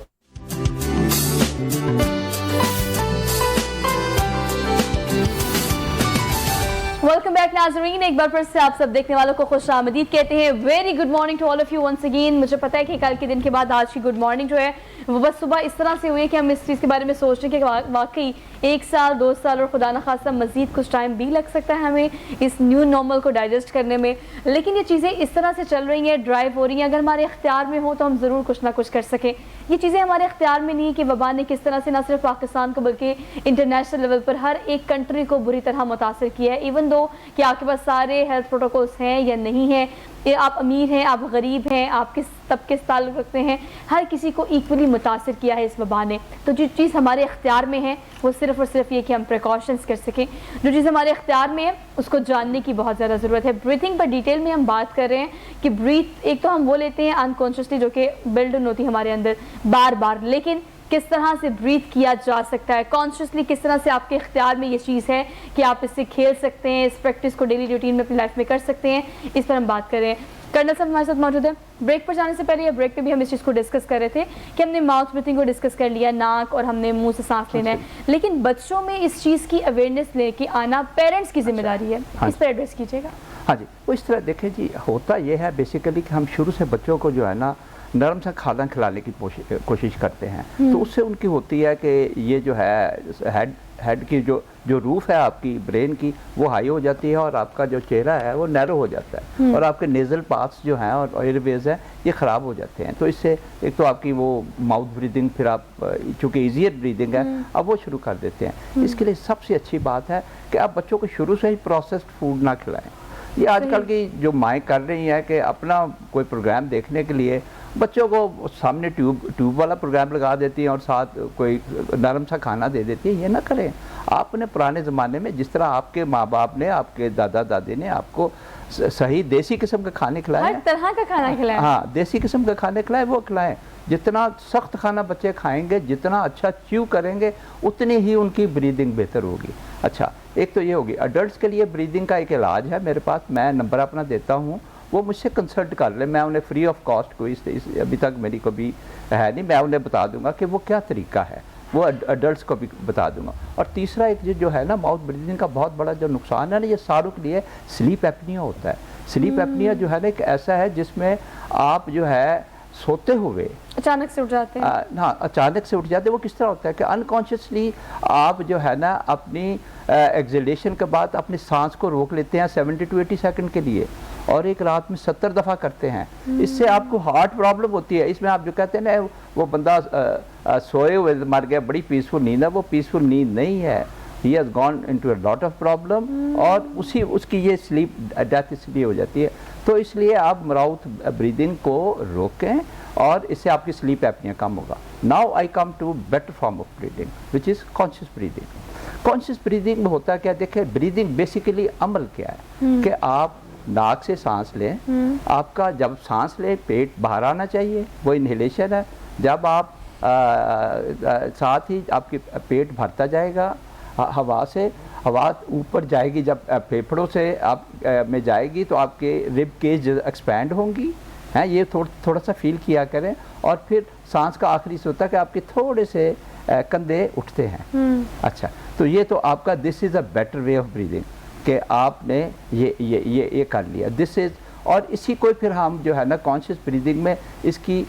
Welcome back नाज़रीन, एक बार फिर से आप सब देखने वालों को खुश आमदीद कहते हैं। Very good morning to all of you once again. मुझे पता है कि कल के दिन के बाद आज की गुड मॉर्निंग जो है वो बस सुबह इस तरह से हुई है कि हम इस चीज़ के बारे में सोच रहे हैं कि वाकई 1 साल 2 साल और खुदा न खासा मज़ीद कुछ टाइम भी लग सकता है हमें इस न्यू नॉर्मल को डाइजेस्ट करने में, लेकिन ये चीज़ें इस तरह से चल रही हैं, ड्राइव हो रही हैं, अगर हमारे इख्तियार में हो तो हम ज़रूर कुछ ना कुछ कर सकें। ये चीज़ें हमारे इख्तियार में नहीं है कि वबा ने किस तरह से न सिर्फ पाकिस्तान को बल्कि इंटरनेशनल लेवल पर हर एक कंट्री को बुरी तरह मुतासर किया है। इवन दो कि आपके पास सारे हेल्थ प्रोटोकॉल्स हैं या नहीं हैं, आप अमीर हैं, आप गरीब हैं, आप किस तबके से ताल्लुक़ रखते हैं, हर किसी को इक्वली मुतासर किया है इस वबा ने। तो जो चीज़ हमारे इख्तियार में है वो सिर्फ़ और सिर्फ ये कि हम प्रिकॉशंस कर सकें। जो चीज़ हमारे इख्तियार में है उसको जानने की बहुत ज़्यादा ज़रूरत है। ब्रीथिंग पर डिटेल में हम बात कर रहे हैं कि ब्रीथ एक तो हम वो लेते हैं अनकॉन्शियसली जो कि बिल्ड इन होती है हमारे अंदर बार बार, लेकिन किस तरह से ब्रीथ किया जा सकता है कॉन्शियसली, किस तरह से आपके इख्तियार में ये चीज़ है कि आप इससे खेल सकते हैं, इस प्रैक्टिस को डेली रूटीन में अपनी लाइफ में कर सकते हैं, इस पर हम बात कर रहे हैं। कर्नल साहब हमारे साथ मौजूद है। ब्रेक पर जाने से पहले या ब्रेक पे भी हम इस चीज़ को डिस्कस कर रहे थे कि हमने माउथ ब्रीथिंग को डिस्कस कर लिया, नाक और हमने मुंह से सांस लेना है, लेकिन बच्चों में इस चीज़ की अवेयरनेस लेके आना पेरेंट्स की जिम्मेदारी है, इस पर एड्रेस कीजिएगा। हाँ जी, वो इस तरह देखें जी, होता ये है बेसिकली कि हम शुरू से बच्चों को जो है ना नरम सा खाना खिलाने की कोशिश करते हैं, तो उससे उनकी होती है कि ये जो है हेड की जो रूफ है आपकी ब्रेन की वो हाई हो जाती है और आपका जो चेहरा है वो नैरो हो जाता है और आपके नेज़ल पाथ्स जो हैं और एयरवेज है ये ख़राब हो जाते हैं। तो इससे एक तो आपकी वो माउथ ब्रीदिंग, फिर आप चूँकि ईजियर ब्रीदिंग है अब वो शुरू कर देते हैं। इसके लिए सबसे अच्छी बात है कि आप बच्चों को शुरू से ही प्रोसेस्ड फूड ना खिलाएं। ये आजकल की जो माएँ कर रही हैं कि अपना कोई प्रोग्राम देखने के लिए बच्चों को सामने ट्यूब वाला प्रोग्राम लगा देती हैं और साथ कोई नरम सा खाना दे देती है। ये ना करें। आपने पुराने ज़माने में जिस तरह आपके माँ बाप ने, आपके दादा दादी ने आपको सही देसी किस्म का खाने खिलाए, हर तरह का खाना खिलाएं, हाँ देसी किस्म का खाने खिलाएं, वो खिलाएं। जितना सख्त खाना बच्चे खाएंगे, जितना अच्छा च्यू करेंगे, उतनी ही उनकी ब्रीदिंग बेहतर होगी। अच्छा, एक तो ये होगी। अडल्ट्स के लिए ब्रीदिंग का एक इलाज है मेरे पास, मैं नंबर अपना देता हूँ, वो मुझसे कंसल्ट कर ले, मैं उन्हें फ्री ऑफ कॉस्ट कोई अभी तक मेरी कभी है नहीं, मैं उन्हें बता दूंगा कि वो क्या तरीका है, वो अडल्ट्स को भी बता दूंगा। और तीसरा एक जो है ना माउथ ब्रीदिंग का बहुत बड़ा जो नुकसान है ना, ये सारों के लिए स्लीप एपनिया होता है। स्लीप एपनिया जो है ना एक ऐसा है जिसमें आप जो है सोते हुए अचानक से उठ जाते हैं। हाँ, अचानक से उठ जाते हैं। वो किस तरह होता है कि अनकॉन्शियसली आप जो है ना अपनी एक्सलेशन के बाद अपनी सांस को रोक लेते हैं 70 to 80 सेकंड के लिए, और एक रात में 70 दफ़ा करते हैं। इससे आपको हार्ट प्रॉब्लम होती है। इसमें आप जो कहते हैं ना वो बंदा सोए हुए मर गया, बड़ी पीसफुल नींद है, वो पीसफुल नींद नहीं है। He has gone into a lot of problem, और उसकी ये स्लीप डेथ इसलिए हो जाती है। तो इसलिए आप माउथ ब्रीदिंग को रोकें और इससे आपकी स्लीप एपनिया कम होगा। Now I come to better form of breathing which is conscious breathing. Conscious breathing में होता क्या, देखें ब्रीदिंग बेसिकली अमल क्या है कि आप नाक से सांस लें, आपका जब सांस लें पेट बाहर आना चाहिए, वो इनहेलेशन है। जब आप साथ ही आपके पेट भरता जाएगा हवा से, हवा ऊपर जाएगी, जब फेफड़ों से आप में जाएगी तो आपके रिब केज एक्सपैंड होंगी हैं, ये थोड़ा सा फील किया करें। और फिर सांस का आखिरी से होता है कि आपके थोड़े से कंधे उठते हैं। अच्छा, तो ये तो आपका this is a better way of breathing कि आपने ये कर लिया, दिस इज़। और इसी को फिर हम जो है ना कॉन्शियस ब्रीदिंग में, इसकी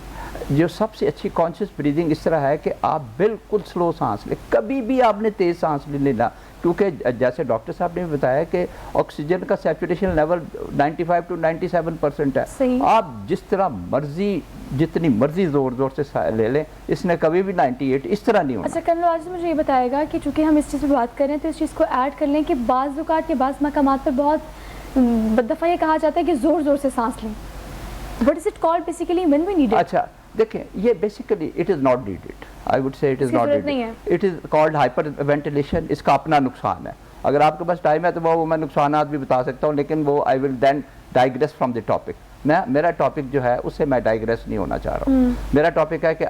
जो सबसे अच्छी कॉन्शियस ब्रीदिंग इस तरह है कि आप बिल्कुल स्लो सांस लें, कभी भी आपने तेज़ सांस नहीं लेना, क्योंकि जैसे डॉक्टर साहब ने बताया कि ऑक्सीजन का सैचुरेशन लेवल 95 to 97% है। आप जिस तरह मर्जी, जितनी मर्जी ज़ोर से ले लें, इसने कभी भी 98 इस तरह नहीं होना। अच्छा कर्नल, आज मुझे ये बताएगा कि चूँकि हम इस चीज़ पर बात कर रहे हैं तो इस चीज़ को ऐड कर लें कि बाज़ औक़ात के बाज़ मकामात पर बहुत दफ़ा ये कहा जाता है कि ज़ोर ज़ोर से सांस लें. What is it called basically when we need it? अच्छा देखें, ये basically it is not needed, I would say it is इसकी नॉट ज़रूरत नहीं नीडेड. है. It is called hyper ventilation. इसका अपना नुकसान है. अगर आपके पास टाइम है तो वो मैं नुकसानात भी बता सकता हूँ, लेकिन वो I will then digress from the topic. मेरा टॉपिक जो है उससे मैं डाइग्रेस नहीं होना चाह रहा हूँ. मेरा टॉपिक है कि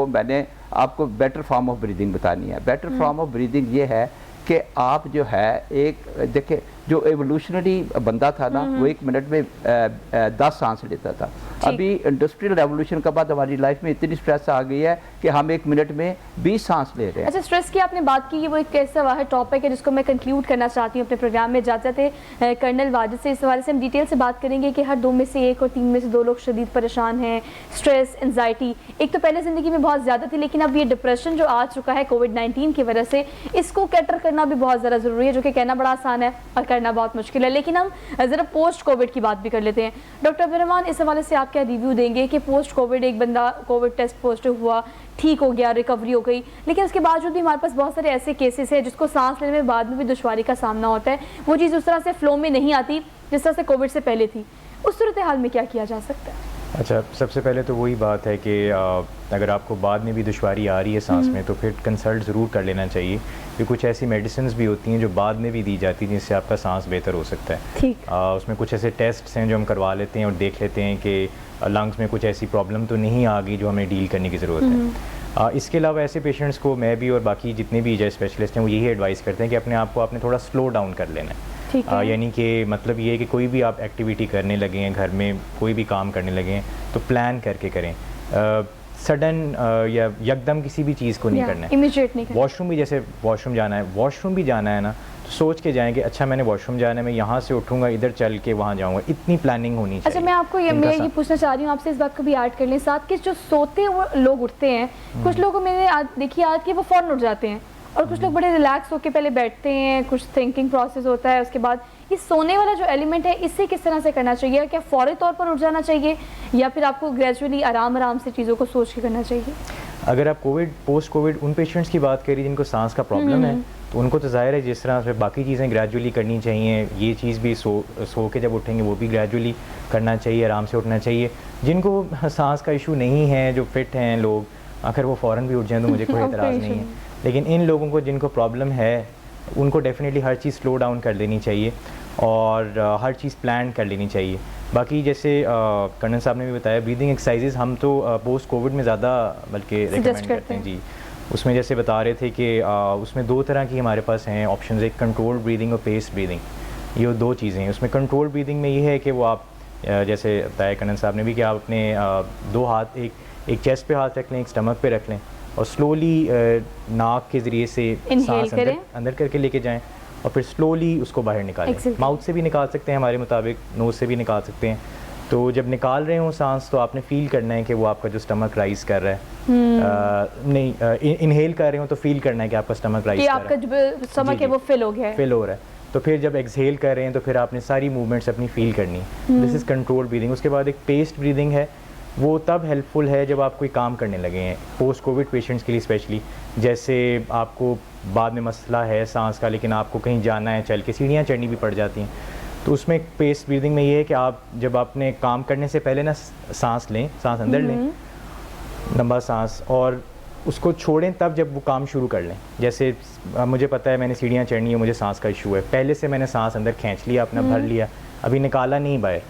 मैंने आपको बेटर फॉर्म ऑफ ब्रीदिंग बतानी है. बेटर फॉर्म ऑफ ब्रीदिंग ये है कि आप जो है एक देखें, जो एवोल्यूशनरी बंदा था ना, वो 1 मिनट में 10 सांस लेता था. अभी इंडस्ट्रियल रेवोल्यूशन के बाद हमारी लाइफ में इतनी स्ट्रेस आ गई है कि हम 1 मिनट में 20 सांस ले रहे हैं. अच्छा, स्ट्रेस की आपने बात की, वो एक ऐसा वाह टॉपिक है जिसको मैं कंक्लूड करना चाहती हूँ अपने प्रोग्राम में. जाते थे कर्नल वाजिद से इस हवाले से हम डिटेल से बात करेंगे कि हर 2 में से 1 और 3 में से 2 लोग शदीद परेशान हैं. स्ट्रेस, एंजाइटी एक तो पहले ज़िंदगी में बहुत ज़्यादा थी, लेकिन अब ये डिप्रेशन जो आ चुका है कोविड-19 की वजह से, इसको कैटर करना भी बहुत ज़्यादा ज़रूरी है, जो कि कहना बड़ा आसान है और करना बहुत मुश्किल है. लेकिन हम ज़रा पोस्ट कोविड की बात भी कर लेते हैं. डॉक्टर अब्दुर्रहमान, इस हवाले से आप क्या रिव्यू देंगे कि पोस्ट कोविड एक बंदा कोविड टेस्ट पॉजिटिव हुआ, ठीक हो गया, रिकवरी हो गई, लेकिन उसके बावजूद भी हमारे पास बहुत सारे ऐसे केसेस हैं जिसको सांस लेने में बाद में भी दुश्वारी का सामना होता है. वो चीज़ उस तरह से फ्लो में नहीं आती जिस तरह से कोविड से पहले थी. उस सूरत हाल में क्या किया जा सकता है? अच्छा, सबसे पहले तो वही बात है कि अगर आपको बाद में भी दुश्वारी आ रही है सांस में, तो फिर कंसल्ट ज़रूर कर लेना चाहिए, क्योंकि कुछ ऐसी मेडिसिन्स भी होती हैं जो बाद में भी दी जाती हैं जिससे आपका सांस बेहतर हो सकता है. ठीक. उसमें कुछ ऐसे टेस्ट्स हैं जो हम करवा लेते हैं और देख लेते हैं कि लंग्स में कुछ ऐसी प्रॉब्लम तो नहीं आ गई जो हमें डील करने की ज़रूरत है. इसके अलावा ऐसे पेशेंट्स को मैं भी और बाकी जितने भी ईजाज स्पेशलिस्ट हैं वो यही एडवाइस करते हैं कि अपने आप को आपने थोड़ा स्लो डाउन कर लेना है. यानी कि मतलब ये है कि कोई भी आप एक्टिविटी करने लगे हैं, घर में कोई भी काम करने लगे हैं, तो प्लान करके करें. सडन या यकदम किसी भी चीज़ को नहीं करना है. इमीडिएट नहीं करना. वॉशरूम भी, जैसे वॉशरूम भी जाना है ना, तो सोच के जाएं कि अच्छा मैंने वॉशरूम जाना है, मैं यहाँ से उठूँगा, इधर चल के वहाँ जाऊँगा. इतनी प्लानिंग होनी चाहिए. अच्छा, मैं आपको ये पूछना चाह रही हूँ आपसे, इस बात को भी ऐड कर लें साथ कि जो सोते वो लोग उठते हैं, कुछ लोगों को मैंने देखी आदत कि वो फ़ौरन उठ जाते हैं, और कुछ लोग बड़े रिलैक्स होकर पहले बैठते हैं, कुछ थिंकिंग प्रोसेस होता है, उसके बाद ये सोने वाला जो एलिमेंट है इससे किस तरह से करना चाहिए? क्या फौरी तौर पर उठ जाना चाहिए या फिर आपको ग्रेजुअली आराम से चीज़ों को सोच के करना चाहिए? अगर आप पोस्ट कोविड उन पेशेंट्स की बात करिए जिनको सांस का प्रॉब्लम है, तो उनको तो ज़ाहिर है जिस तरह से बाकी चीज़ें ग्रेजुअली करनी चाहिए, ये चीज़ भी सो के जब उठेंगे वो भी ग्रेजुअली करना चाहिए, आराम से उठना चाहिए. जिनको सांस का इशू नहीं है, जो फिट हैं लोग, अगर वो फ़ौरन भी उठ जाएँ तो मुझे कोई एतराज़ नहीं है. लेकिन इन लोगों को जिनको प्रॉब्लम है उनको डेफिनेटली हर चीज़ स्लो डाउन कर देनी चाहिए और हर चीज़ प्लान कर लेनी चाहिए. बाकी जैसे कर्नल साहब ने भी बताया, ब्रीदिंग एक्सरसाइजेज हम तो पोस्ट कोविड में ज़्यादा बल्कि रेकमेंड करते हैं. जी, उसमें जैसे बता रहे थे कि उसमें 2 तरह की हमारे पास हैं ऑप्शंस, एक कंट्रोल ब्रीदिंग और पेस्ड ब्रीदिंग. ये 2 चीज़ें हैं. उसमें कंट्रोल ब्रीदिंग में ये है कि वो आप जैसे बताया कर्नल साहब ने भी कि आप अपने 2 हाथ एक चेस्ट पे हाथ रख लें, एक स्टमक पे रख लें और स्लोली नाक के ज़रिए से सांस अंदर करके लेके जाएं और फिर स्लोली उसको बाहर निकालें. माउथ से भी निकाल सकते हैं, हमारे मुताबिक नोज़ से भी निकाल सकते हैं. तो जब निकाल रहे हो सांस तो आपने फील करना है कि वो आपका जो स्टमक राइज कर रहा है. इनहेल कर रहे हो तो फील करना है कि आपका स्टमक राइज कर रहा है, आपका जो स्टमक है वो फिल हो रहा है. तो फिर जब एक्सहेल कर रहे हैं तो फिर आपने सारी मूवमेंट्स अपनी फील करनी है. This is control breathing. उसके बाद एक पेस्ड ब्रीदिंग है, वो तब हेल्पफुल है जब आप कोई काम करने लगे हैं, पोस्ट कोविड पेशेंट्स के लिए स्पेशली. जैसे आपको बाद में मसला है सांस का, लेकिन आपको कहीं जाना है, चल के सीढ़ियाँ चढ़नी भी पड़ जाती हैं, तो उसमें पेस्ट ब्रीदिंग में ये है कि आप जब आपने काम करने से पहले ना सांस लें, सांस अंदर लें, लंबा सांस, और उसको छोड़ें तब जब वो काम शुरू कर लें. जैसे मुझे पता है मैंने सीढ़ियाँ चढ़नी है, मुझे सांस का इशू है, पहले से मैंने सांस अंदर खींच लिया, अपना भर लिया, अभी निकाला नहीं बाहर,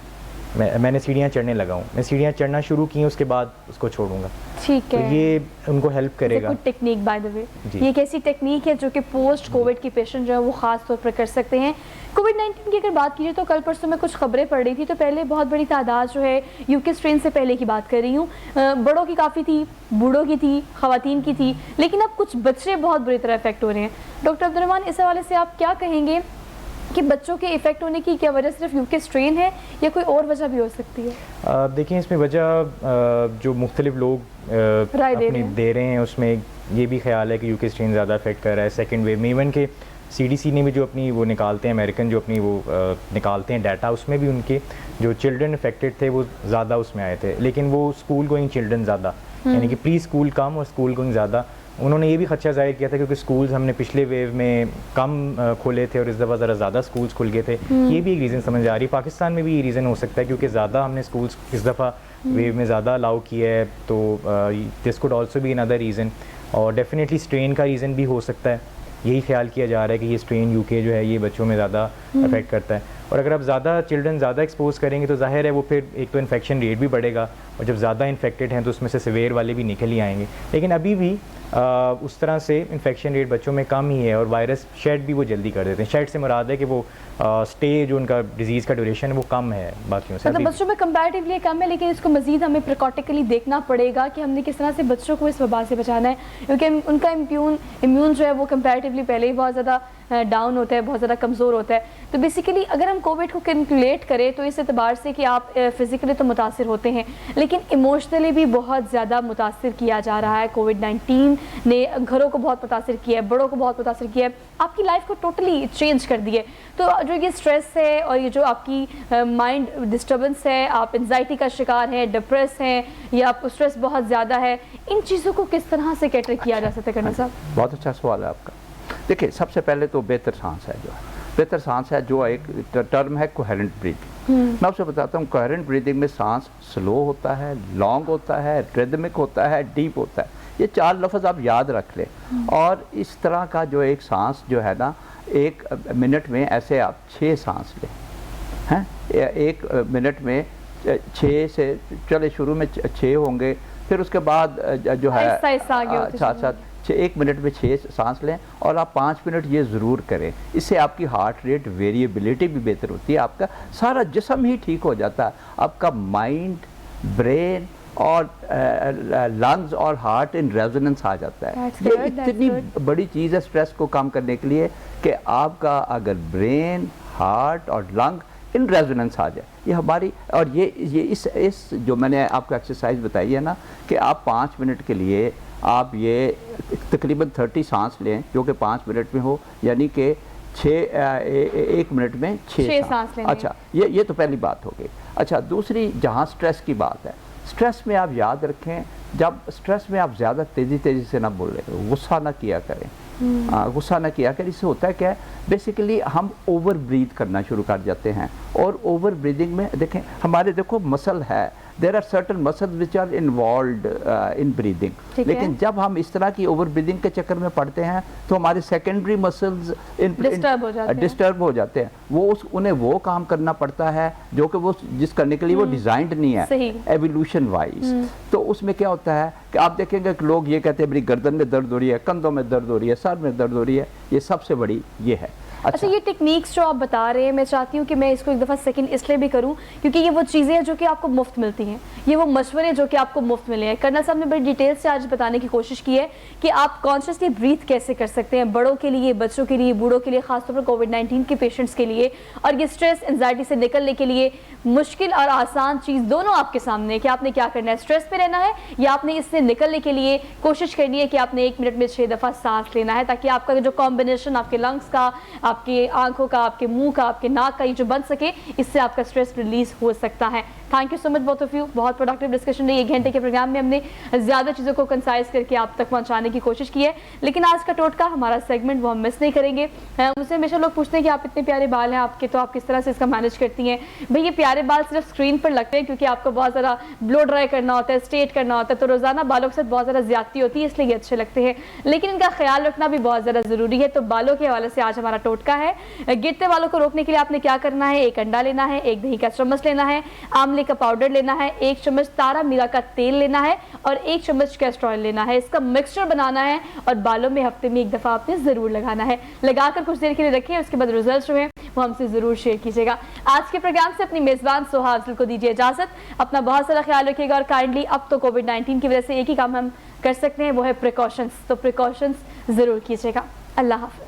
मैंने सीढ़ियाँ चढ़ने लगा हूँ, मैं सीढ़ियाँ चढ़ना शुरू की, उसके बाद उसको छोड़ूंगा. ठीक है. तो ये उनको हेल्प करेगा. Good technique by the way. ये एक ऐसी टेक्निक है जो कि पोस्ट कोविड के पेशेंट जो है वो ख़ास तौर पर कर सकते हैं. कोविड-19 की अगर बात कीजिए तो कल परसों में कुछ खबरें पड़ रही थी, तो पहले बहुत बड़ी तादाद जो है यूके स्ट्रेन से पहले की बात कर रही हूँ, बड़ों की काफ़ी थी, बूढ़ों की थी, ख़वातीन की थी, लेकिन अब कुछ बच्चे बहुत बुरी तरह इफेक्ट हो रहे हैं. डॉक्टर अब्दुर्रहमान, इस हवाले से आप क्या कहेंगे कि बच्चों के इफेक्ट होने की क्या वजह सिर्फ यूके स्ट्रेन है या कोई और वजह भी हो सकती है? देखिए, इसमें वजह जो मुख्तलिफ लोग अपनी दे रहे हैं, उसमें ये भी ख्याल है कि यूके स्ट्रेन ज़्यादा इफेक्ट कर रहा है सेकंड वेव में. इवन के CDC ने भी जो अपनी वो निकालते हैं, अमेरिकन जो अपनी वो निकालते हैं डाटा, उसमें भी उनके जो चिल्ड्रन इफेक्टेड थे वो ज़्यादा उसमें आए थे, लेकिन वो स्कूल गोइंग चिल्ड्रन ज़्यादा, यानी कि प्री स्कूल कम और स्कूल गोइंग ज़्यादा. انہوں نے یہ بھی خدشہ ظاہر کیا تھا کیونکہ اسکولز ہم نے پچھلے ویو میں کم کھولے تھے اور اس دفعہ ذرا زیادہ اسکولز کھل گئے تھے. یہ بھی ایک ریزن سمجھ آ رہی ہے. پاکستان میں بھی یہ ریزن ہو سکتا ہے کیونکہ زیادہ ہم نے اسکولز اس دفعہ ویو میں زیادہ الاؤ کیا ہے, تو this code also be another reason. اور ڈیفینیٹلی اسٹرین کا ریزن بھی ہو سکتا ہے. یہی خیال کیا جا رہا ہے کہ یہ اسٹرین UK جو ہے یہ بچوں میں زیادہ افیکٹ کرتا ہے. اور اگر آپ زیادہ چلڈرن زیادہ ایکسپوز کریں گے تو ظاہر ہے وہ پھر ایک تو انفیکشن ریٹ بھی بڑھے گا, اور جب زیادہ انفیکٹڈ ہیں تو اس میں سے سیویئر والے بھی نکل ہی آئیں گے. لیکن ابھی بھی اس طرح سے انفیکشن ریٹ بچوں میں کم ہی ہے, اور وائرس شیڈ بھی وہ جلدی کر دیتے ہیں. شیڈ سے مراد ہے کہ وہ اسٹے جو ان کا ڈیزیز کا ڈیوریشن ہے وہ کم ہے باقیوں سے. مطلب بچوں میں کمپیریٹیولی کم ہے, لیکن اس کو مزید ہمیں پریکاٹیکلی دیکھنا پڑے گا کہ ہم نے کس طرح سے بچوں کو اس وبا سے بچانا ہے, کیونکہ ان کا امیون جو ہے وہ کمپیریٹیولی پہلے ہی بہت زیادہ ڈاؤن ہوتا ہے, بہت زیادہ کمزور ہوتا ہے. تو بیسیکلی اگر ہم کووڈ کو کیلکولیٹ کریں تو اس اعتبار سے کہ آپ فزیکلی تو متاثر ہوتے ہیں لیکن ایموشنلی بھی بہت زیادہ متاثر کیا جا رہا ہے. کووڈ-19 نے گھروں کو بہت متاثر کیا ہے, بڑوں کو بہت متاثر کیا ہے, آپ کی لائف کو ٹوٹلی چینج کر دی ہے. تو جو یہ اسٹریس ہے اور یہ جو آپ کی مائنڈ ڈسٹربنس ہے, آپ انزائٹی کا شکار ہیں, ڈپریس ہیں, یا آپ کو اسٹریس بہت زیادہ ہے, ان چیزوں کو کس طرح سے کیٹر کیا جا سکتا ہے کرنا صاحب؟ بہت اچھا سوال ہے آپ کا. دیکھیں سب سے پہلے تو بہتر سانس ہے, جو ہے بہتر سانس ہے, جو ایک ٹرم ہے کوہیرنٹ بریتھنگ. میں آپ سے بتاتا ہوں کوہیرنٹ بریتھنگ میں سانس سلو ہوتا ہے, لانگ ہوتا ہے, ریدمک ہوتا ہے, ڈیپ ہوتا ہے. یہ 4 لفظ آپ یاد رکھ لیں. اور اس طرح کا جو ایک سانس جو ہے نا, 1 منٹ میں ایسے آپ 6 سانس لیں ہیں. 1 منٹ میں 6 سے چلے, شروع میں 6 ہوں گے, پھر اس کے بعد جو ہے ساتھ 1 منٹ میں 6 سانس لیں, اور آپ 5 منٹ یہ ضرور کریں. اس سے آپ کی ہارٹ ریٹ ویریبلٹی بھی بہتر ہوتی ہے, آپ کا سارا جسم ہی ٹھیک ہو جاتا ہے, آپ کا مائنڈ, برین اور لنگز اور ہارٹ ان ریزوننس آ جاتا ہے. یہ اتنی بڑی چیز ہے اسٹریس کو کم کرنے کے لیے کہ آپ کا اگر برین, ہارٹ اور لنگ ان ریزوننس آ جائے, یہ ہماری. اور یہ اس جو میں نے آپ کو ایکسرسائز بتائی ہے نا, کہ آپ 5 منٹ کے لیے آپ یہ تقریباً 30 سانس لیں جو کہ 5 منٹ میں ہو, یعنی کہ 1 منٹ میں 6 سانس. اچھا, یہ تو پہلی بات ہو گئی. اچھا, دوسری جہاں سٹریس کی بات ہے, سٹریس میں آپ یاد رکھیں, جب سٹریس میں آپ زیادہ تیزی سے نہ بولیں, غصہ نہ کیا کریں. غصہ نہ کیا کریں. اس سے ہوتا ہے کیا ہے, بیسیکلی ہم اوور بریتھ کرنا شروع کر جاتے ہیں, اور اوور بریدنگ میں دیکھیں ہمارے دیکھو مسل ہے, there are certain muscles which are involved in breathing. لیکن جب ہم اس طرح کی اوور بریدنگ کے چکر میں پڑتے ہیں تو ہمارے سیکنڈری مسلز ڈسٹرب ہو جاتے ہیں. وہ انہیں وہ کام کرنا پڑتا ہے جو کہ وہ جس کرنے کے لیے وہ ڈیزائنڈ نہیں ہے ایوولوشن وائز. تو اس میں کیا ہوتا ہے کہ آپ دیکھیں گے کہ لوگ یہ کہتے ہیں میری گردن میں درد ہو رہی ہے, کندھوں میں درد ہو رہی ہے, سر میں درد ہو رہی ہے. یہ سب سے بڑی یہ ہے. اچھا, یہ ٹیکنیکس جو آپ بتا رہے ہیں, میں چاہتی ہوں کہ میں اس کو ایک دفعہ سیکنڈ اس لیے بھی کروں کیونکہ یہ وہ چیزیں ہیں جو کہ آپ کو مفت ملتی ہیں, یہ وہ مشورے جو کہ آپ کو مفت ملے ہیں. کرنل صاحب نے بڑی ڈیٹیل سے آج بتانے کی کوشش کی ہے کہ آپ کانشیسلی بریتھ کیسے کر سکتے ہیں, بڑوں کے لیے, بچوں کے لیے, بوڑھوں کے لیے, خاص طور پر کووڈ-19 کے پیشنٹس کے لیے. اور یہ اسٹریس انزائٹی سے نکلنے کے لیے مشکل اور آسان چیز دونوں آپ کے سامنے ہے کہ آپ نے کیا کرنا ہے, اسٹریس پہ رہنا ہے یا آپ نے اس سے نکلنے کے لیے کوشش کرنی ہے کہ آپ نے 1 منٹ میں 6 دفعہ سانس لینا ہے, تاکہ آپ کا جو کمبینیشن آپ کے لنگس کا, آپ کے آنکھوں کا, آپ کے منہ کا, آپ کے ناک کا, یہ جو بن سکے, اس سے آپ کا اسٹریس ریلیز ہو سکتا ہے. Thank you so much both of you. بہت پروڈکٹیو ڈسکشن رہی. 1 گھنٹے کے پروگرام میں ہم نے زیادہ چیزوں کو کنسائز کر کے آپ تک پہنچانے کی کوشش کی ہے, لیکن آج کا ٹوٹکا ہمارا سیگمنٹ وہ ہم مس نہیں کریں گے. مجھ سے ہمیشہ لوگ پوچھتے ہیں کہ آپ اتنے پیارے بال ہیں آپ کے, تو آپ کس طرح سے اس کا مینیج کرتی ہیں؟ بھئی یہ پیارے بال صرف اسکرین پر لگتے ہیں کیونکہ آپ کو بہت زیادہ بلو ڈرائی کرنا ہوتا ہے, اسٹیٹ کرنا ہوتا ہے, تو روزانہ بالوں کے ساتھ بہت زیادہ زیادتی ہوتی ہے, اس لیے یہ اچھے لگتے ہیں, لیکن ان کا خیال رکھنا بھی بہت زیادہ ضروری ہے. تو بالوں کے حوالے سے آج ہمارا ٹوٹکا ہے. گرتے بالوں کو روکنے کے لیے آپ نے کیا کرنا ہے, 1 انڈا لینا ہے, 1 دہی کا چمچ لینا ہے, آملے کا پاؤڈر لینا ہے, 1 چمچ تارا میرا کا تیل لینا ہے, اور 1 چمچ کیسٹر آئل لینا ہے. اس کا مکسچر بنانا ہے اور بالوں میں ہفتے میں 1 دفعہ آپ نے ضرور لگانا ہے. لگا کر کچھ دیر کے لیے رکھیں, اس کے بعد ریزلٹس جو ہیں وہ ہم سے ضرور شیئر کیجیے گا. آج کے پروگرام سے اپنی میزبان سوہا افضل کو دیجیے اجازت. اپنا بہت سارا خیال رکھیے گا, اور کائنڈلی اب تو کووڈ-19 کی وجہ سے ایک ہی کام ہم کر سکتے ہیں, وہ ہے پریکاشنز. تو پریکاشنز ضرور کیجیے گا. اللہ حافظ.